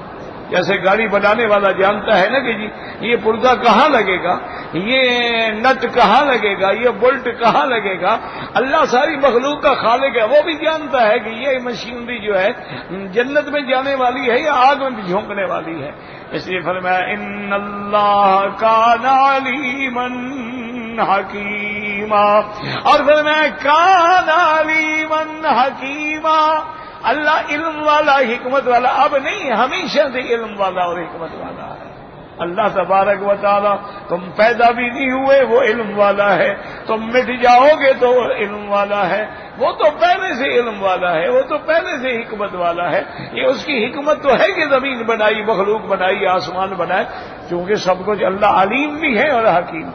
جیسے گاڑی بنانے والا جانتا ہے نا کہ جی یہ پردہ کہاں لگے گا، یہ نٹ کہاں لگے گا، یہ بولٹ کہاں لگے گا. اللہ ساری مخلوق کا خالق ہے، وہ بھی جانتا ہے کہ یہ مشینری جو ہے جنت میں جانے والی ہے یا آگ میں جھونکنے والی ہے. اس لیے فرمایا ان اللہ کان علیما حکیما. اور فرمایا کان علیما حکیما. اللہ علم والا، حکمت والا اب نہیں، ہمیشہ سے علم والا اور حکمت والا ہے. اللہ تبارک و تعالی تم پیدا بھی نہیں ہوئے، وہ علم والا ہے. تم مٹ جاؤ گے تو وہ علم والا ہے. وہ تو پہلے سے علم والا ہے، وہ تو پہلے سے حکمت والا ہے. یہ اس کی حکمت تو ہے کہ زمین بنائی، مخلوق بنائی، آسمان بنائے. چونکہ سب کچھ اللہ علیم بھی ہے اور حکیم.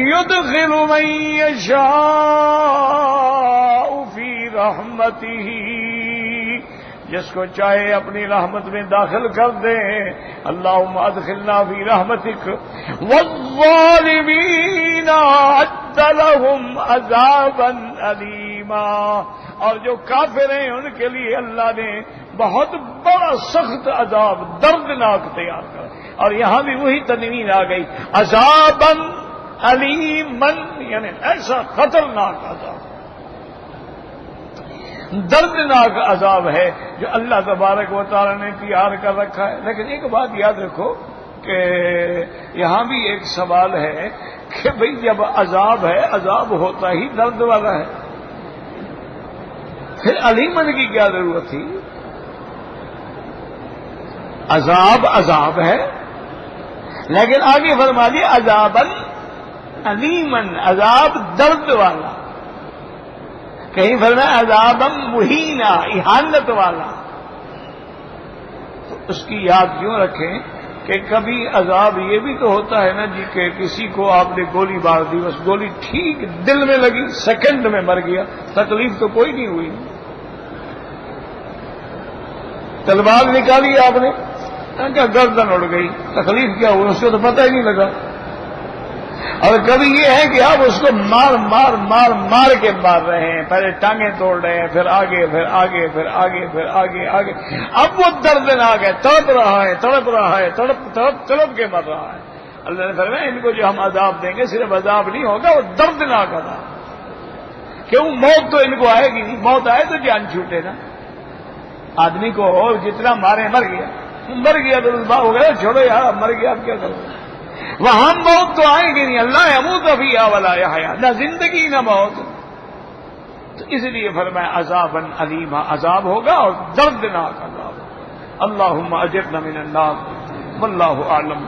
یدخل من یشاء فی رحمتہ. جس کو چاہے اپنی رحمت میں داخل کر دے. اللہم ادخلنا فی رحمتک. والظالمین اعد لہم عذابا علیما. اور جو کافر ہیں ان کے لیے اللہ نے بہت بڑا سخت عذاب دردناک تیار کر. اور یہاں بھی وہی تنوین آ گئی، عذابا علیما، یعنی ایسا خطرناک عذاب، دردناک عذاب ہے جو اللہ تبارک و تعالی نے تیار کر رکھا ہے. لیکن ایک بات یاد رکھو کہ یہاں بھی ایک سوال ہے کہ بھئی جب عذاب ہے، عذاب ہوتا ہی درد والا ہے، پھر علیمن کی کیا ضرورت تھی؟ عذاب عذاب ہے، لیکن آگے فرما دیا عذاباً علیماً، عذاب درد والا، کہیں فرمایا عذاباً مہینا، اہانت والا۔ تو اس کی یاد کیوں رکھیں کہ کبھی عذاب یہ بھی تو ہوتا ہے نا جی کہ کسی کو آپ نے گولی مار دی، بس گولی ٹھیک دل میں لگی، سیکنڈ میں مر گیا، تکلیف تو کوئی نہیں ہوئی۔ تلوار نکالی آپ نے، کیا گردن اڑ گئی، تکلیف کیا ہوئی اس کو تو پتہ ہی نہیں لگا۔ اور کبھی یہ ہے کہ آپ اس کو مار مار مار مار کے مار رہے ہیں، پہلے ٹانگیں توڑ رہے ہیں، پھر آگے پھر آگے پھر آگے پھر آگے آگے، اب وہ دردناک ہے، تڑپ رہا ہے تڑپ رہا ہے، تڑپ کے مر رہا ہے۔ اللہ نے فرمایا ان کو جو ہم عذاب دیں گے صرف عذاب نہیں ہوگا، وہ دردناک عذاب، کیوں موت تو ان کو آئے گی نہیں، موت آئے تو جان چھوٹے نا۔ آدمی کو اور جتنا مارے مر گیا تو ہو گیا، چھوڑو یار مر گیا اب کیا کرو، وہاں موت تو آئے گی نہیں، اللہ یموت فیہا ولا یحیا، نہ زندگی نہ موت۔ تو اس لیے فرمایا عذاباً علیما، عذاب ہوگا اور دردناک عذاب۔ اللہم اجرنا من النار واللہ اعلم۔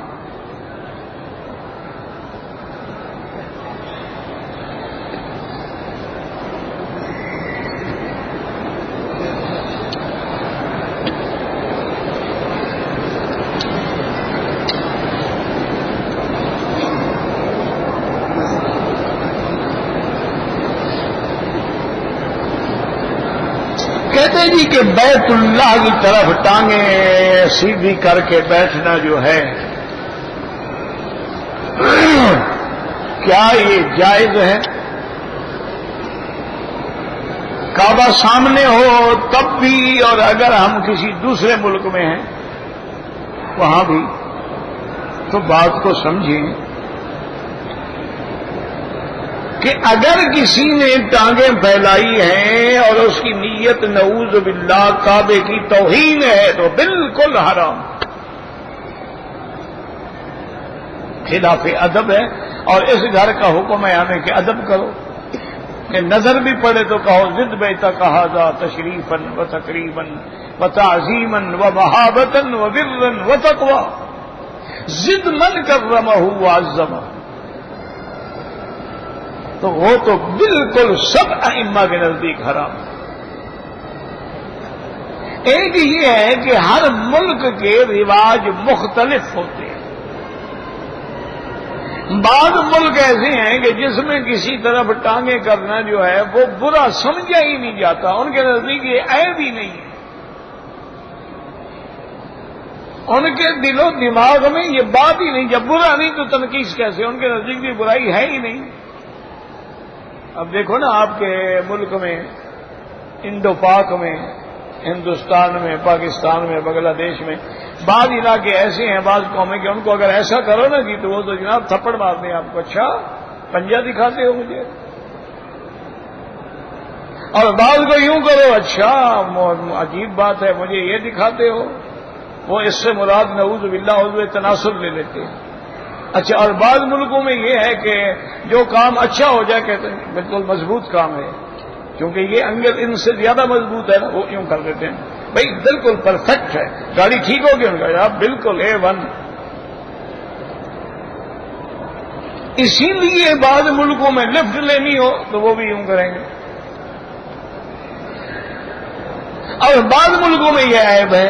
کہتے ہیں جی کہ بیت اللہ کی طرف ٹانگیں سیدھی کر کے بیٹھنا جو ہے کیا یہ جائز ہے؟ کعبہ سامنے ہو تب بھی، اور اگر ہم کسی دوسرے ملک میں ہیں وہاں بھی، تو بات کو سمجھیں کہ اگر کسی نے ٹانگیں پھیلائی ہیں اور اس کی نیت نعوذ باللہ کعبے کی توہین ہے تو بالکل حرام، خلاف ادب ہے۔ اور اس گھر کا حکم ہے ہمیں کہ ادب کرو، کہ نظر بھی پڑے تو کہو زد بیتک ھذا تشریفا و تقریبا و تعظیما و محابتا و برا و تقوی، زد من کرمہ وعظمہ۔ تو وہ تو بالکل سب ائمہ کے نزدیک حرام ہے۔ ایک یہ ہے کہ ہر ملک کے رواج مختلف ہوتے ہیں، بعض ملک ایسے ہیں کہ جس میں کسی طرف ٹانگیں کرنا جو ہے وہ برا سمجھا ہی نہیں جاتا، ان کے نزدیک یہ عیب ہی نہیں ہے، ان کے دل و دماغ میں یہ بات ہی نہیں، جب برا نہیں تو تنقید کیسے، ان کے نزدیک بھی برائی ہے ہی نہیں۔ اب دیکھو نا آپ کے ملک میں، انڈو پاک میں، ہندوستان میں، پاکستان میں، بنگلہ دیش میں بعض علاقے ایسے ہیں، بعض قومیں کہ ان کو اگر ایسا کرو نا کہ تو وہ تو جناب تھپڑ مار دیں آپ کو، اچھا پنجہ دکھاتے ہو مجھے، اور بعض کو یوں کرو، اچھا عجیب بات ہے مجھے یہ دکھاتے ہو، وہ اس سے مراد نعوذ باللہ عضو تناسل لے لیتے ہیں۔ اچھا، اور بعض ملکوں میں یہ ہے کہ جو کام اچھا ہو جائے کہتے ہیں بالکل مضبوط کام ہے، کیونکہ یہ انگل ان سے زیادہ مضبوط ہے نا، وہ یوں کر دیتے ہیں، بھائی بالکل پرفیکٹ ہے، گاڑی ٹھیک ہوگی ان کا بالکل A1۔ اسی لیے بعض ملکوں میں لفٹ لینی ہو تو وہ بھی یوں کریں گے، اور بعض ملکوں میں یہ عیب ہے۔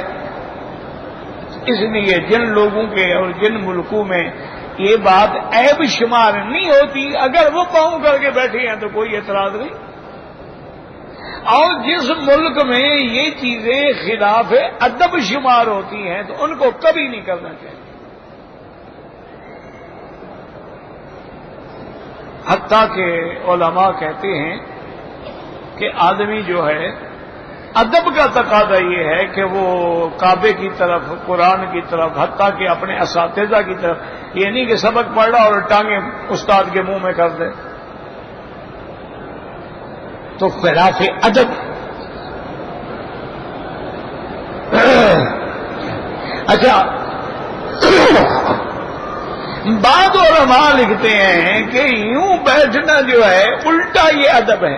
اس لیے جن لوگوں کے اور جن ملکوں میں یہ بات عیب شمار نہیں ہوتی، اگر وہ پاؤں کر کے بیٹھے ہیں تو کوئی اعتراض نہیں، اور جس ملک میں یہ چیزیں خلاف ادب شمار ہوتی ہیں تو ان کو کبھی نہیں کرنا چاہیے۔ حتیٰ کہ علماء کہتے ہیں کہ آدمی جو ہے ادب کا تقاضا یہ ہے کہ وہ کعبے کی طرف، قرآن کی طرف، حتیٰ کہ اپنے اساتذہ کی طرف، یہ نہیں کہ سبق پڑھ رہا اور ٹانگیں استاد کے منہ میں کر دے، تو خلاف ادب۔ اچھا، بعض علماء لکھتے ہیں کہ یوں بیٹھنا جو ہے الٹا یہ ادب ہے،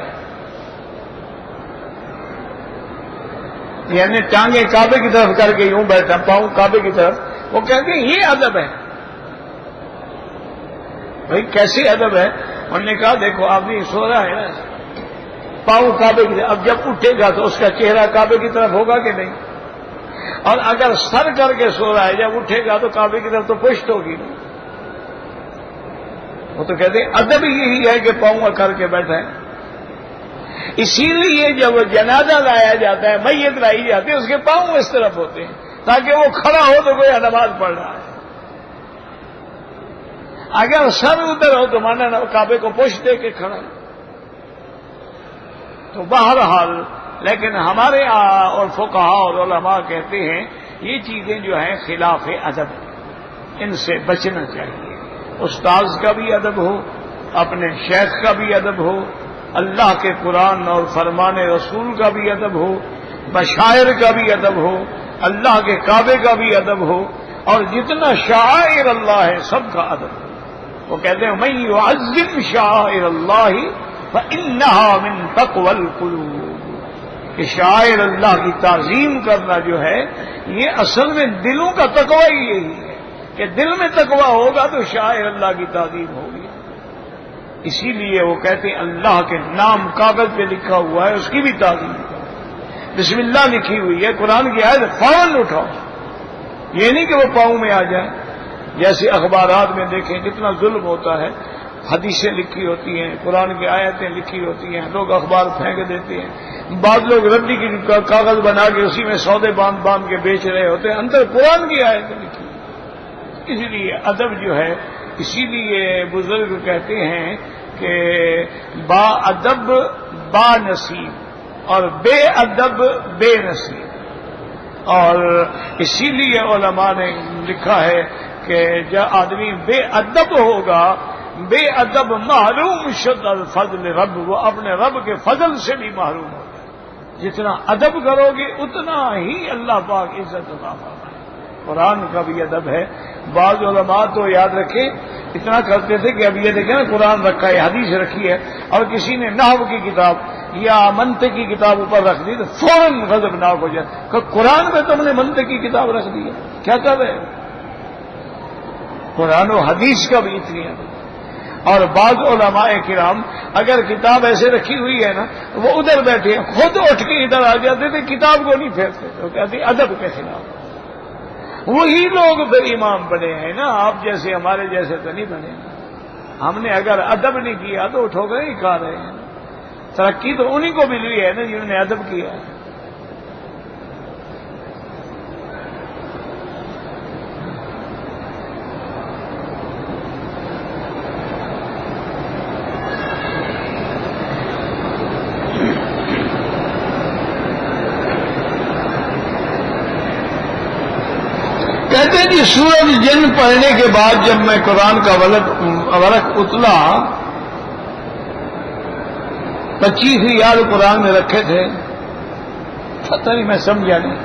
یعنی ٹانگیں کعبے کی طرف کر کے یوں بیٹھا، پاؤں کعبے کی طرف، وہ کہتے ہیں یہ ادب ہے۔ بھائی کیسے ادب ہے؟ انہوں نے کہا دیکھو آدمی سو رہا ہے نا، پاؤں کعبے کی طرف، اب جب اٹھے گا تو اس کا چہرہ کعبے کی طرف ہوگا کہ نہیں؟ اور اگر سر کر کے سو رہا ہے، جب اٹھے گا تو کعبے کی طرف تو پشت ہوگی نا۔ وہ تو کہتے ہیں ادب یہی ہے کہ پاؤں کر کے بیٹھا ہے۔ اسی لیے جب جنازہ لایا جاتا ہے، میت لائی جاتی ہے، اس کے پاؤں اس طرف ہوتے ہیں تاکہ وہ کھڑا ہو تو کوئی نماز پڑھ رہا ہے۔ اگر سر ادھر ہو تو مانا کعبے کو پشت دے کے کھڑا ہے۔ تو بہرحال لیکن ہمارے اور فقہاء اور علماء کہتے ہیں یہ چیزیں جو ہیں خلاف ادب، ان سے بچنا چاہیے۔ استاذ کا بھی ادب ہو، اپنے شیخ کا بھی ادب ہو، اللہ کے قرآن اور فرمان رسول کا بھی ادب ہو، مشاعر کا بھی ادب ہو، اللہ کے کعبے کا بھی ادب ہو، اور جتنا شعائر اللہ ہے سب کا ادب ہو۔ وہ کہتے ہیں من يعظم شعائر اللہ فإنها من تقوى القلوب، کہ شعائر اللہ کی تعظیم کرنا جو ہے یہ اصل میں دلوں کا تقوی ہی یہی ہے کہ دل میں تقوی ہوگا تو شعائر اللہ کی تعظیم ہوگی۔ اسی لیے وہ کہتے ہیں اللہ کے نام کاغذ پہ لکھا ہوا ہے اس کی بھی تعظیم کرو، بسم اللہ لکھی ہوئی ہے، قرآن کی آیت فوراً اٹھاؤ، یہ نہیں کہ وہ پاؤں میں آ جائے۔ جیسے اخبارات میں دیکھیں کتنا ظلم ہوتا ہے، حدیثیں لکھی ہوتی ہیں، قرآن کی آیتیں لکھی ہوتی ہیں، لوگ اخبار پھینک دیتے ہیں، بعض لوگ ردی کی کاغذ بنا کے اسی میں سودے باندھ کے بیچ رہے ہوتے ہیں، اندر قرآن کی آیتیں لکھی ہوئی۔ اس لیے ادب جو ہے، اسی لیے بزرگ کہتے ہیں کہ با ادب با نصیب اور بے ادب بے نصیب، اور اسی لیے علماء نے لکھا ہے کہ جب آدمی بے ادب ہوگا، بے ادب محروم شد الفضل رب، وہ اپنے رب کے فضل سے بھی محروم ہوگا۔ جتنا ادب کرو گے اتنا ہی اللہ پاک عزت عطا فرمائے۔ قرآن کا بھی ادب ہے۔ بعض علماء تو یاد رکھیں اتنا کرتے تھے کہ اب یہ دیکھیں نا قرآن رکھا ہے، حدیث رکھی ہے، اور کسی نے نحو کی کتاب یا منطق کی کتاب اوپر رکھ دی تو فوراً غضبناک ہو جائے کہ قرآن میں تم نے منطق کی کتاب رکھ دی ہے، کیا کر رہے ہو؟ قرآن و حدیث کا بھی اتنی ادب۔ اور بعض علماء کرام اگر کتاب ایسے رکھی ہوئی ہے نا وہ ادھر بیٹھے ہیں، خود اٹھ کے ادھر آ جاتے تھے، کتاب کو نہیں پھیرتے تھے، وہ کہتے ادب کے خلاف۔ وہی لوگ پھر امام بنے ہیں نا، آپ جیسے ہمارے جیسے تو نہیں بنے۔ ہم نے اگر ادب نہیں کیا تو اٹھو گئے ہی کھا رہے ہیں۔ ترقی تو انہی کو ملی ہے نا جنہوں نے ادب کیا ہے۔ کہتے ہیں جی سورج جن پڑھنے کے بعد جب میں قرآن کا ورق اتلا 25,000 قرآن میں رکھے تھے، پتہ نہیں میں سمجھا نہیں،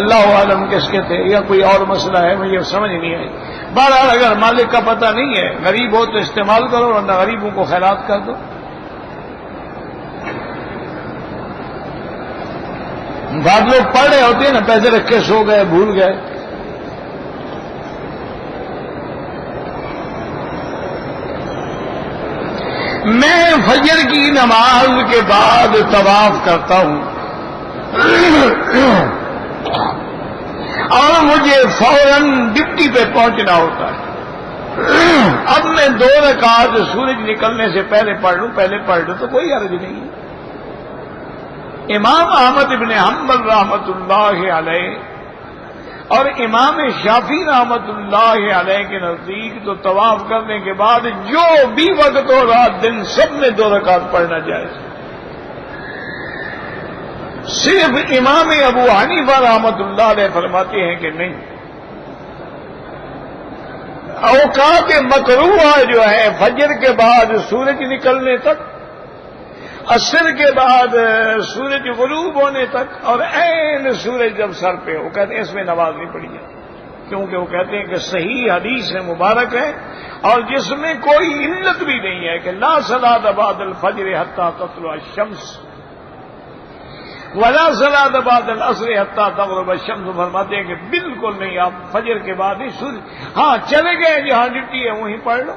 اللہ عالم کس کے تھے یا کوئی اور مسئلہ ہے مجھے سمجھ نہیں آئی۔ بہرحال اگر مالک کا پتہ نہیں ہے، غریب ہو تو استعمال کرو ورنہ غریبوں کو خیرات کر دو۔ بعض لوگ پڑھ رہے ہوتے ہیں نا، پیسے رکھے سو گئے بھول گئے۔ میں فجر کی نماز کے بعد طواف کرتا ہوں اور مجھے فوراً ڈپٹی پہ پہنچنا ہوتا ہے۔ اب میں 2 رکعت سورج نکلنے سے پہلے پڑھ لوں تو کوئی حرج نہیں ہے۔ امام احمد ابن حنبل رحمۃ اللہ علیہ اور امام شافعی رحمۃ اللہ علیہ کے نزدیک تو طواف کرنے کے بعد جو بھی وقت ہو رات دن سب میں 2 رکعت پڑھنا جائز۔ صرف امام ابو حنیفہ رحمۃ اللہ علیہ فرماتے ہیں کہ نہیں، اوقات مکروہ جو ہے فجر کے بعد سورج نکلنے تک، عصر کے بعد سورج غروب ہونے تک، اور عین سورج جب سر پہ وہ کہتے ہیں اس میں نماز نہیں پڑھی جائے، کیونکہ وہ کہتے ہیں کہ صحیح حدیث مبارک ہے اور جس میں کوئی علت بھی نہیں ہے کہ لا صلاۃ بعد الفجر حتی تطلع الشمس۔ ولا صلاۃ بعد العصر حتی تغرب الشمس، فرماتے ہیں کہ بالکل نہیں، آپ فجر کے بعد ہی سورج، ہاں چلے گئے جہاں ڈٹی ہے وہیں پڑھ لو،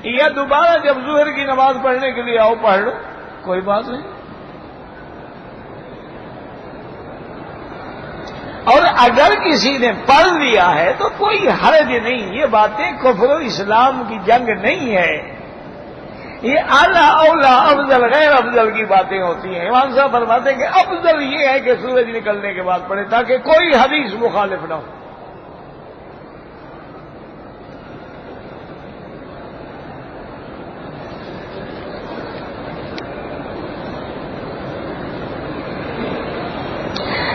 یا دوبارہ جب ظہر کی نماز پڑھنے کے لیے آؤ پڑھ لو، کوئی بات نہیں۔ اور اگر کسی نے پڑھ لیا ہے تو کوئی حرج نہیں، یہ باتیں کفر و اسلام کی جنگ نہیں ہے، یہ اعلیٰ اولا افضل غیر افضل کی باتیں ہوتی ہیں۔ امام صاحب فرماتے ہیں کہ افضل یہ ہے کہ سورج نکلنے کے بعد پڑھے تاکہ کوئی حدیث مخالف نہ ہو۔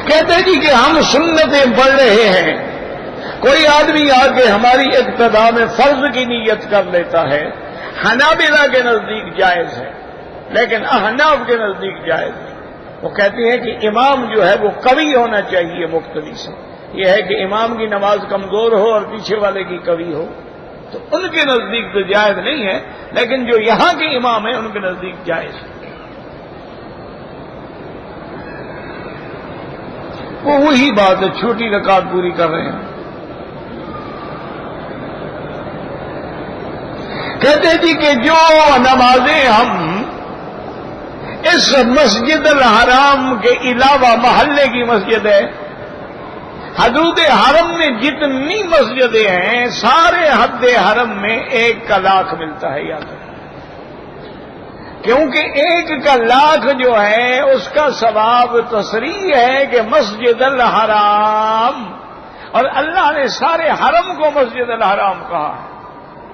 کہتے جی کہ ہم سنتیں پڑھ رہے ہیں، کوئی آدمی آ کے ہماری اقتداء میں فرض کی نیت کر لیتا ہے، حنابلہ کے نزدیک جائز ہے لیکن احناف کے نزدیک جائز ہے۔ وہ کہتے ہیں کہ امام جو ہے وہ قوی ہونا چاہیے مقتدی سے، یہ ہے کہ امام کی نماز کمزور ہو اور پیچھے والے کی قوی ہو، تو ان کے نزدیک تو جائز نہیں ہے، لیکن جو یہاں کے امام ہیں ان کے نزدیک جائز ہے۔ وہ وہی بات ہے، چھوٹی رکعت پوری کر رہے ہیں۔ کہتے جی کہ جو نمازیں ہم اس مسجد الحرام کے علاوہ محلے کی مسجد ہے، حدود حرم میں جتنی مسجدیں ہیں سارے حد حرم میں 1 کا لاکھ ملتا ہے، یاد رکھیں، کیونکہ 1 کا لاکھ جو ہے اس کا ثواب تصریح ہے کہ مسجد الحرام، اور اللہ نے سارے حرم کو مسجد الحرام کہا ہے،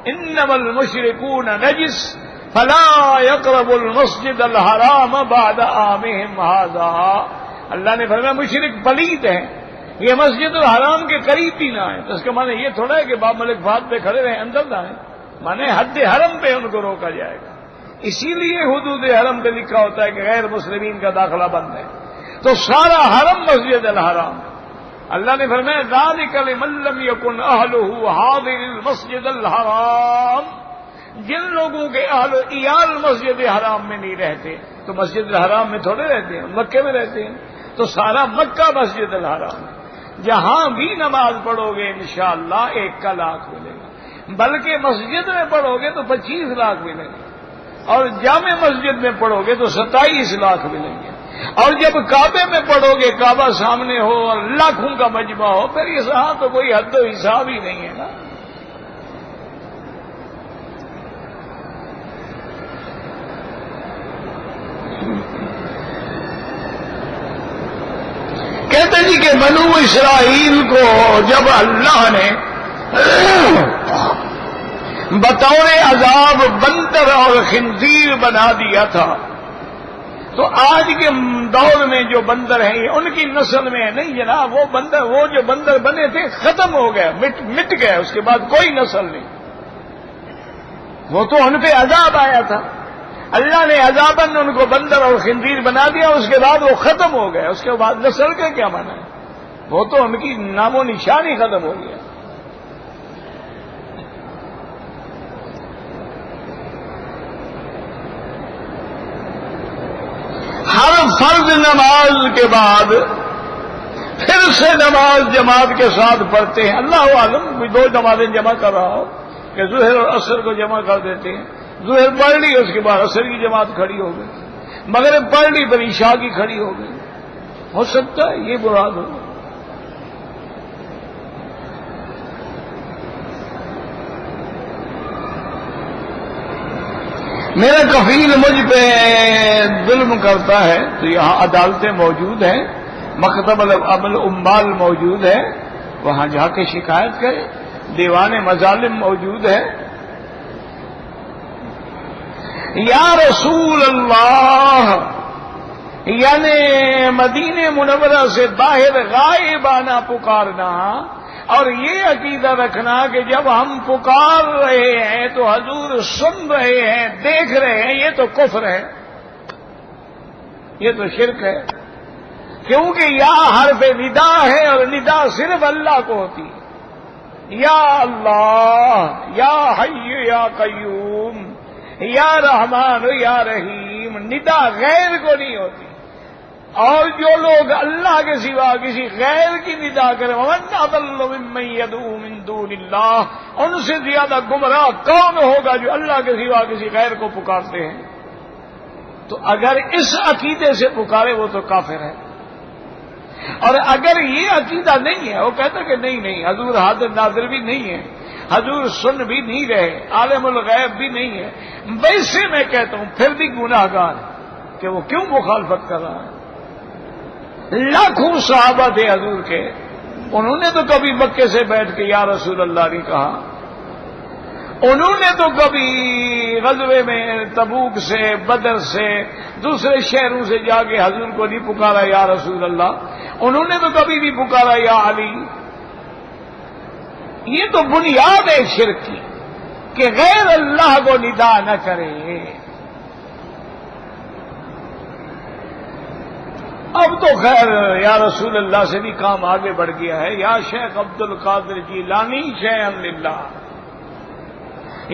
انما المشرکون نجس فلا يقربوا المسجد الحرام بعد عامهم هذا، اللہ نے فرمایا مشرک پلید ہیں، یہ مسجد الحرام کے قریب بھی نہ آئیں۔ تو اس کا معنی یہ تھوڑا ہے کہ باب ملک فہد پہ کھڑے رہیں اندر نہ آئیں، معنی حد حرم پہ ان کو روکا جائے گا، اسی لیے حدود حرم پہ لکھا ہوتا ہے کہ غیر مسلمین کا داخلہ بند ہے، تو سارا حرم مسجد الحرام۔ اللہ نے فرمایا ذالک لمن لم یکن اہلہ حاضر المسجد الحرام، جن لوگوں کے اہل و عیال مسجد حرام میں نہیں رہتے، تو مسجد الحرام میں تھوڑے رہتے ہیں، مکے میں رہتے ہیں، تو سارا مکہ مسجد الحرام ہے، جہاں بھی نماز پڑھو گے انشاءاللہ 1 کا لاکھ ملے گا، بلکہ مسجد میں پڑھو گے تو 25 لاکھ ملیں گے، اور جامع مسجد میں پڑھو گے تو 27 لاکھ ملیں گے، اور جب کعبے میں پڑھو گے کعبہ سامنے ہو اور لاکھوں کا مجمع ہو، پھر یہاں تو کوئی حد و حساب ہی نہیں ہے نا۔ کہتے جی کہ بنو اسرائیل کو جب اللہ نے بطور عذاب بندر اور خنزیر بنا دیا تھا، تو آج کے دور میں جو بندر ہیں یہ ان کی نسل میں ہے نہیں جناب، وہ جو بندر بنے تھے ختم ہو گئے، مٹ گئے، اس کے بعد کوئی نسل نہیں، وہ تو ان پہ عذاب آیا تھا، اللہ نے عذاباً ان کو بندر اور خنزیر بنا دیا، اس کے بعد وہ ختم ہو گئے، اس کے بعد نسل کا کیا معنی ہے، وہ تو ان کی نام و نشان ہی ختم ہو گیا۔ ہر فرض نماز کے بعد پھر سے نماز جماعت کے ساتھ پڑھتے ہیں، اللہ عالم کوئی 2 نمازیں جمع کر رہا ہو کہ ظہر اور عصر کو جمع کر دیتے ہیں، ظہر پڑھ لی اس کے بعد عصر کی جماعت کھڑی ہو گئی، مغرب پڑھ لی پھر عشاء کی کھڑی ہو گئی، ہو سکتا ہے یہ مراد ہو۔ میرا کفیل مجھ پہ ظلم کرتا ہے، تو یہاں عدالتیں موجود ہیں، مکتب العمل امال موجود ہے، وہاں جا کے شکایت کرے، دیوان مظالم موجود ہے۔ یا رسول اللہ، یعنی مدینہ منورہ سے باہر غائبانہ پکارنا، اور یہ عقیدہ رکھنا کہ جب ہم پکار رہے ہیں تو حضور سن رہے ہیں، دیکھ رہے ہیں، یہ تو کفر ہے، یہ تو شرک ہے، کیونکہ یا حرف ندا ہے اور ندا صرف اللہ کو ہوتی ہے، یا اللہ، یا حی یا قیوم، یا رحمان یا رحیم، ندا غیر کو نہیں ہوتی۔ اور جو لوگ اللہ کے سوا کسی غیر کی ندا کریں ومن اضل ممن يدعو من دون اللہ، ان سے زیادہ گمراہ کون ہوگا جو اللہ کے سوا کسی غیر کو پکارتے ہیں؟ تو اگر اس عقیدے سے پکارے وہ تو کافر ہے، اور اگر یہ عقیدہ نہیں ہے، وہ کہتا کہ نہیں حضور حاضر ناظر بھی نہیں ہے، حضور سن بھی نہیں رہے، عالم الغیب بھی نہیں ہے، ویسے میں کہتا ہوں پھر بھی گناہ گار کہ وہ کیوں مخالفت کر رہا ہے؟ لاکھوں صحابہ تھے حضور کے، انہوں نے تو کبھی مکے سے بیٹھ کے یا رسول اللہ نہیں کہا، انہوں نے تو کبھی غزوے میں تبوک سے بدر سے دوسرے شہروں سے جا کے حضور کو نہیں پکارا یا رسول اللہ، انہوں نے تو کبھی نہیں پکارا یا علی۔ یہ تو بنیاد ہے شرک کی کہ غیر اللہ کو ندا نہ کرے۔ اب تو خیر یا رسول اللہ سے بھی کام آگے بڑھ گیا ہے، یا شیخ عبد القادر جیلانی شیئا للہ،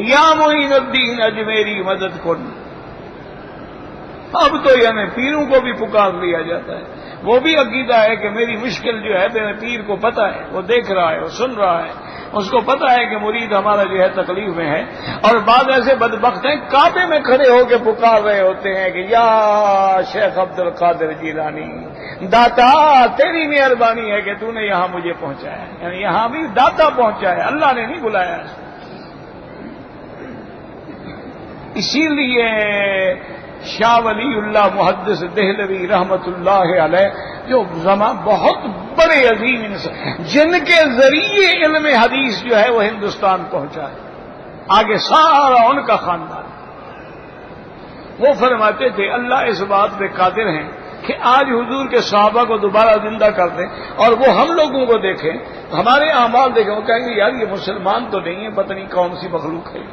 یا معین الدین اجمیری مدد کن۔ اب تو یعنی پیروں کو بھی پکار لیا جاتا ہے، وہ بھی عقیدہ ہے کہ میری مشکل جو ہے میرے پیر کو پتہ ہے، وہ دیکھ رہا ہے، وہ سن رہا ہے، اس کو پتہ ہے کہ مرید ہمارا جو ہے تکلیف میں ہے۔ اور بعض ایسے بدبخت ہیں کعبے میں کھڑے ہو کے پکار رہے ہوتے ہیں کہ یا شیخ عبد القادر جیلانی، داتا تیری مہربانی ہے کہ تو نے یہاں مجھے پہنچایا، یعنی یہاں بھی داتا پہنچا ہے، اللہ نے نہیں بلایا۔ اسی لیے شاہ ولی اللہ محدث دہلوی رحمت اللہ علیہ جو بہت بڑے عظیم انسان، جن کے ذریعے علم حدیث جو ہے وہ ہندوستان پہنچا ہے، آگے سارا ان کا خاندان، وہ فرماتے تھے اللہ اس بات پہ قادر ہیں کہ آج حضور کے صحابہ کو دوبارہ زندہ کر دیں اور وہ ہم لوگوں کو دیکھیں، ہمارے اعمال دیکھیں، وہ کہیں گے یار یہ مسلمان تو نہیں ہے، پتہ نہیں کون سی مخلوق ہے۔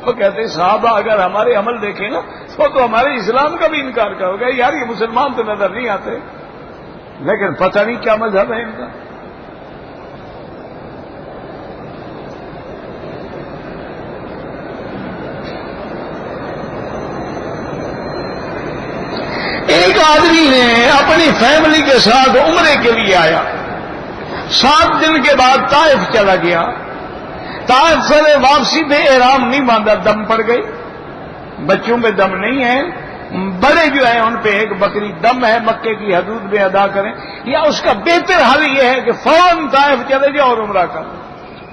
وہ کہتے ہیں صحابہ اگر ہمارے عمل دیکھیں نا تو ہمارے اسلام کا بھی انکار کرو گے، یار یہ مسلمان تو نظر نہیں آتے، لیکن پتہ نہیں کیا مذہب ہے ان کا۔ ایک آدمی نے اپنی فیملی کے ساتھ عمرے کے لیے آیا، 7 دن کے بعد طائف چلا گیا، طائف سے واپسی پہ احرام نہیں باندھا، دم پڑ گئی، بچوں پہ دم نہیں ہے، بڑے جو ہیں ان پہ ایک بکری دم ہے مکے کی حدود میں ادا کریں، یا اس کا بہتر حل یہ ہے کہ فوراً طائف چلے جاؤ اور عمرہ کر،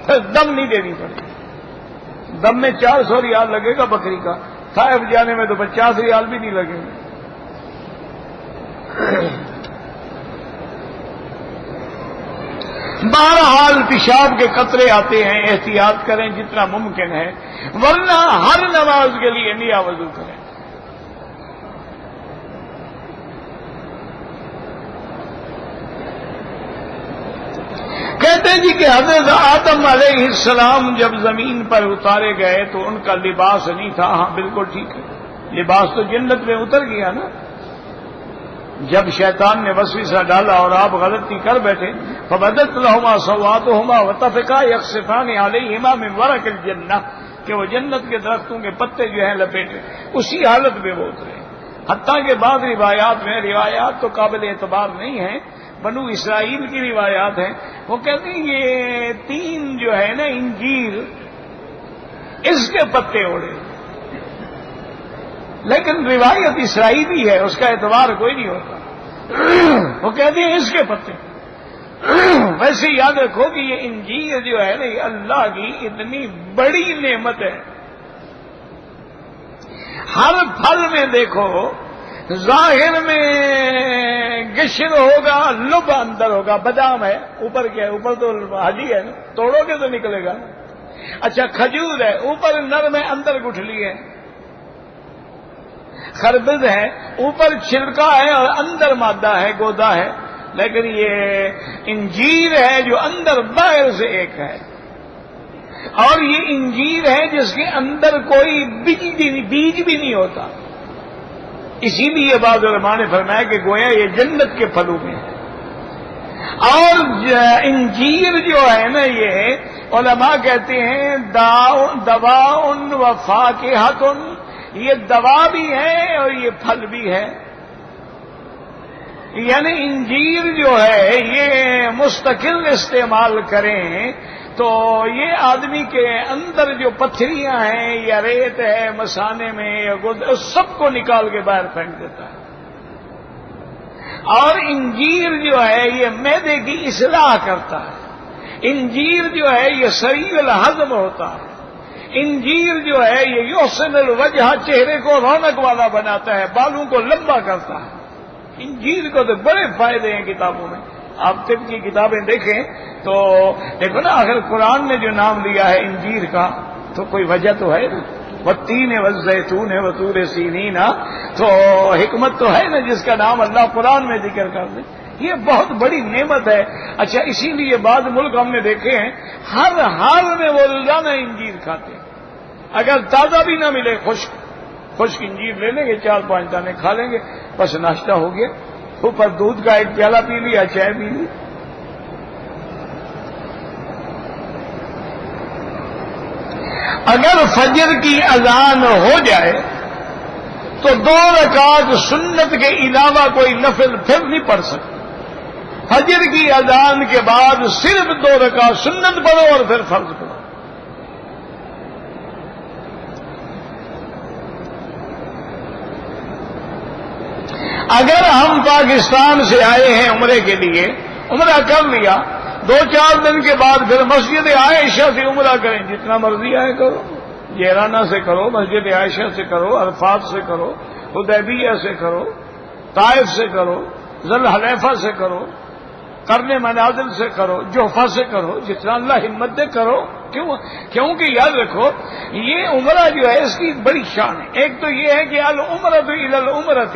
پھر دم نہیں دینی پڑے، دم میں 400 ریال لگے گا بکری کا، طائف جانے میں تو 50 ریال بھی نہیں لگیں گے۔ بہرحال پیشاب کے قطرے آتے ہیں، احتیاط کریں جتنا ممکن ہے، ورنہ ہر نماز کے لیے نیا وضو کریں۔ کہتے ہیں جی کہ حضرت آدم علیہ السلام جب زمین پر اتارے گئے تو ان کا لباس نہیں تھا، ہاں بالکل ٹھیک ہے، لباس تو جنت میں اتر گیا نا، جب شیطان نے وسوسہ ڈالا اور آپ غلطی کر بیٹھے، فبدت لهما سوآتهما وطفقا يخصفان عليهما من ورق الجنہ، کہ وہ جنت کے درختوں کے پتے جو ہیں لپیٹے، اسی حالت میں وہ اترے۔ حتیٰ کہ بعض روایات تو قابل اعتبار نہیں ہیں، بنو اسرائیل کی روایات ہیں، وہ کہتے ہیں یہ 3 جو ہے نا انجیر، اس کے پتے اڑے، لیکن روایت اسرائیلی ہے، اس کا اعتبار کوئی نہیں ہوتا، وہ کہتے ہیں اس کے پتے۔ ویسے یاد رکھو کہ یہ انجیر جو ہے نا یہ اللہ کی اتنی بڑی نعمت ہے، ہر پھل میں دیکھو ظاہر میں گشر ہوگا، لب اندر ہوگا، بادام ہے اوپر کیا ہے، اوپر تو حاجی ہے نا، توڑو گے تو نکلے گا۔ اچھا کھجور ہے، اوپر نرم ہے اندر گٹھلی ہے، خربز ہے اوپر چھلکا ہے اور اندر مادہ ہے، گودا ہے، لیکن یہ انجیر ہے جو اندر باہر سے ایک ہے، اور یہ انجیر ہے جس کے اندر کوئی بیج بھی نہیں ہوتا، اسی لیے بعض علماء نے فرمایا کہ گویا یہ جنت کے پھلوں میں ہے۔ اور انجیر جو ہے نا یہ علماء کہتے ہیں دواء و فاکہۃ، یہ دوا بھی ہے اور یہ پھل بھی ہے۔ یعنی انجیر جو ہے یہ مستقل استعمال کریں تو یہ آدمی کے اندر جو پتھریاں ہیں یا ریت ہے مسانے میں یا اس سب کو نکال کے باہر پھینک دیتا ہے. اور انجیر جو ہے یہ معدے کی اصلاح کرتا ہے. انجیر جو ہے یہ سریع الہضم ہوتا ہے. انجیر جو ہے یہ یحسن الوجہ چہرے کو رونق والا بناتا ہے، بالوں کو لمبا کرتا ہے. انجیر کو تو بڑے فائدے ہیں کتابوں میں. آپ طب کی کتابیں دیکھیں تو دیکھو نا، آخر قرآن نے جو نام لیا ہے انجیر کا تو کوئی وجہ تو ہے نا. والتین والزیتون وطور سینین، تو حکمت تو ہے نا جس کا نام اللہ قرآن میں ذکر کر دے. یہ بہت بڑی نعمت ہے. اچھا، اسی لیے بعض ملک ہم نے دیکھے ہیں ہر حال میں وہ روزانہ انجیر کھاتے ہیں. اگر تازہ بھی نہ ملے خشک انجیر لے لیں گے، 4-5 دانے کھا لیں گے، بس ناشتہ ہو گیا. اوپر دودھ کا ایک پیالہ پی لیا، چائے پی لی. اگر فجر کی اذان ہو جائے تو 2 رکعت سنت کے علاوہ کوئی نفل پھر نہیں پڑھ سکتے. فجر کی اذان کے بعد صرف 2 رکعت سنت پڑھو اور پھر فرض پڑھو. اگر ہم پاکستان سے آئے ہیں عمرے کے لیے، عمرہ کر لیا، 2-4 دن کے بعد پھر مسجد عائشہ سے عمرہ کریں. جتنا مرضی آئے کرو، جیرانہ سے کرو، مسجد عائشہ سے کرو، عرفات سے کرو، حدیبیہ سے کرو، طائف سے کرو، ذی الحلیفہ سے کرو، قرن منازل سے کرو، جوفہ سے کرو، جتنا اللہ ہمت دے کرو. کیونکہ یاد رکھو یہ عمرہ جو ہے اس کی بڑی شان ہے. ایک تو یہ ہے کہ العمرۃ الی العمرۃ،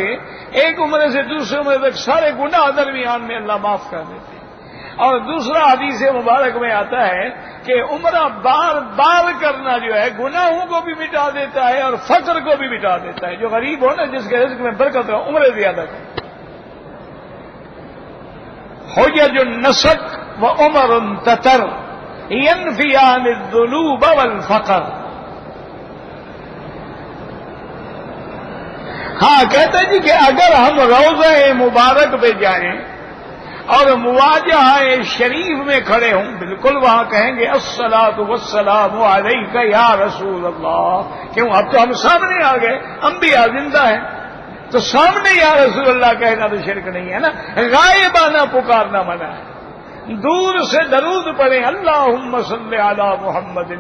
ایک عمرے سے دوسرے عمرے تک سارے گناہ درمیان میں اللہ معاف کر دیتے ہیں. اور دوسرا حدیث مبارک میں آتا ہے کہ عمرہ بار بار کرنا جو ہے گناہوں کو بھی مٹا دیتا ہے اور فقر کو بھی مٹا دیتا ہے. جو غریب ہو نا، جس کے رزق میں برکت ہو، عمرے زیادہ کرے. حجج النسک وعمر تتر ينفيان الذنوب والفقر. ہاں کہتے جی کہ اگر ہم روضہ مبارک پہ جائیں اور مواجہہ شریف میں کھڑے ہوں، بالکل وہاں کہیں گے الصلاۃ والسلام علیک یا رسول اللہ. کیوں؟ اب تو ہم سامنے آ گئے، انبیاء زندہ ہیں، تو سامنے یا رسول اللہ کہنا تو شرک نہیں ہے نا. غائبانہ پکارنا منع ہے. دور سے درود پڑھیں اللہم صلی علی محمد،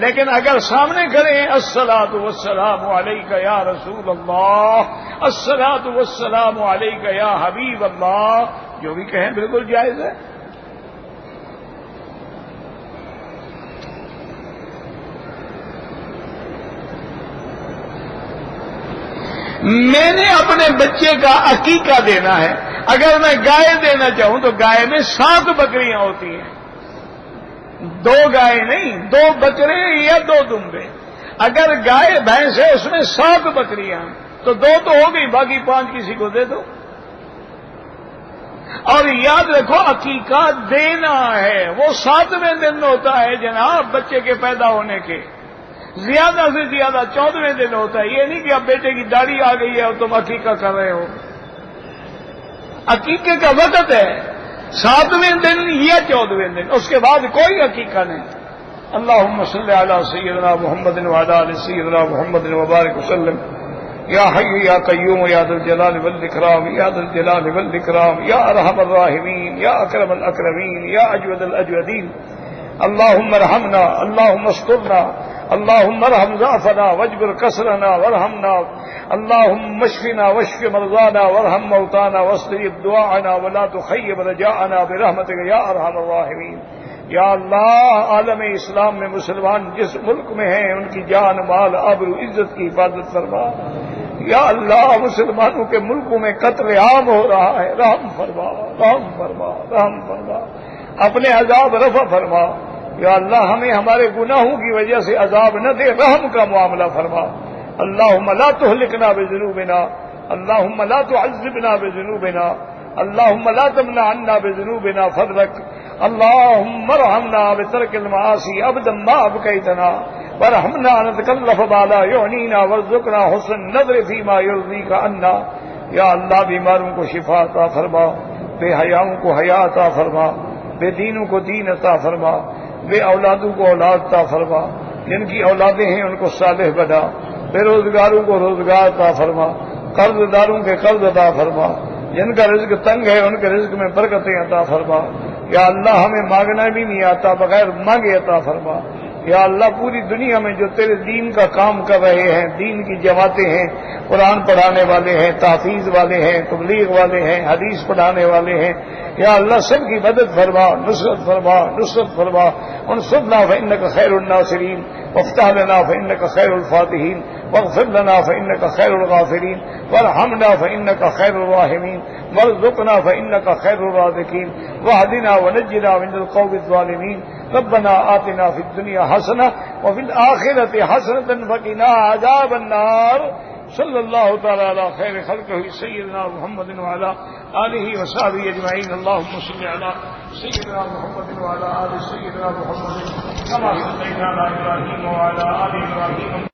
لیکن اگر سامنے کریں الصلاۃ والسلام علیک یا رسول اللہ، الصلاۃ والسلام علیک یا حبیب اللہ، جو بھی کہیں بالکل جائز ہے. میں نے اپنے بچے کا عقیقہ دینا ہے، اگر میں گائے دینا چاہوں تو گائے میں 7 بکریاں ہوتی ہیں. 2 گائے نہیں، 2 بکرے یا 2 دمبے. اگر گائے بھینس ہے اس میں 7 بکریاں تو 2 تو ہو گئی، باقی 5 کسی کو دے دو. اور یاد رکھو عقیقہ دینا ہے وہ 7ویں دن ہوتا ہے جناب، بچے کے پیدا ہونے کے. زیادہ سے زیادہ 14ویں دن ہوتا ہے. یہ نہیں کہ اب بیٹے کی داڑھی آ گئی ہے اور تم عقیقہ کر رہے ہو. عقیقے کا وقت ہے 7ویں دن یا 14ویں دن، اس کے بعد کوئی عقیقہ نہیں. اللہم صلی علی سیدنا محمد وعلی آل سیدنا محمد وبارک وسلم. یا حی یا قیوم یا ذا الجلال والاکرام یا ذا الجلال والاکرام یا ارحم الراحمین یا اکرم الاکرمین یا اجود الاجودین. اللہم ارحمنا، اللہم استرنا، اللہم ارحم ضعفنا واجبر کسرنا وارحمنا، اللہم اشفنا واشف مرضانا وارحم موتانا واستجب دعاءنا ولا تخیب رجاءنا برحمتک یا ارحم الراحمین. یا اللہ، عالم اسلام میں مسلمان جس ملک میں ہیں ان کی جان مال آبرو عزت کی حفاظت فرما. یا اللہ، مسلمانوں کے ملکوں میں قتل عام ہو رہا ہے، رحم فرما، رحم فرما، رحم فرما، اپنے عذاب رفع فرما. یا اللہ، ہمیں ہمارے گناہوں کی وجہ سے عذاب نہ دے، رحم کا معاملہ فرما. اللہم لا تہلکنا بذنوبنا، اللہم لا تعذبنا بذنوبنا، اللہم لا تمنع عنا بذنوبنا فضلک. اللہم ارحمنا بترک المعاصی ابدا ما ابقیتنا وارحمنا نتکلف ما لا یعنینا وارزقنا حسن النظر فیما یرضیک عنا یا اللہ بیماروں کو شفا عطا فرما، بے حیاؤں کو حیا عطا فرما، بے دینوں کو دین عطا فرما، بے اولادوں کو اولاد عطا فرما، جن کی اولادیں ہیں ان کو صالح بنا، بے روزگاروں کو روزگار عطا فرما، قرض داروں کے قرض عطا فرما، جن کا رزق تنگ ہے ان کے رزق میں برکتیں عطا فرما، یا اللہ ہمیں مانگنا بھی نہیں آتا، بغیر مانگے عطا فرما، یا اللہ پوری دنیا میں جو تیرے دین کا کام کر رہے ہیں، دین کی جماعتیں ہیں، قرآن پڑھانے والے ہیں، تحفیظ والے ہیں، تبلیغ والے ہیں، حدیث پڑھانے والے ہیں، یا اللہ سب کی مدد فرما، نصرت فرما، نصرت فرما، انصرنا فإنك خير الناصرين، وافتح لنا فإنك خير الفاتحين، واغفر لنا فإنك خير الغافرين، وارحمنا فإنك خير الراحمين، وارزقنا فإنك خير الرازقين، واهدنا ونجنا من القوم الظالمين، ربنا آتنا في الدنيا حسنة وفي الآخرة حسنة وقنا عذاب النار، صلی اللہ تعالی علی خیر خلقہ سیدنا محمد وعلی آلہ وصحبہ اجمعین، اللہم صل علی سیدنا محمد وعلی آل سیدنا محمد کما صلیت علی ابراہیم وعلی آل ابراہیم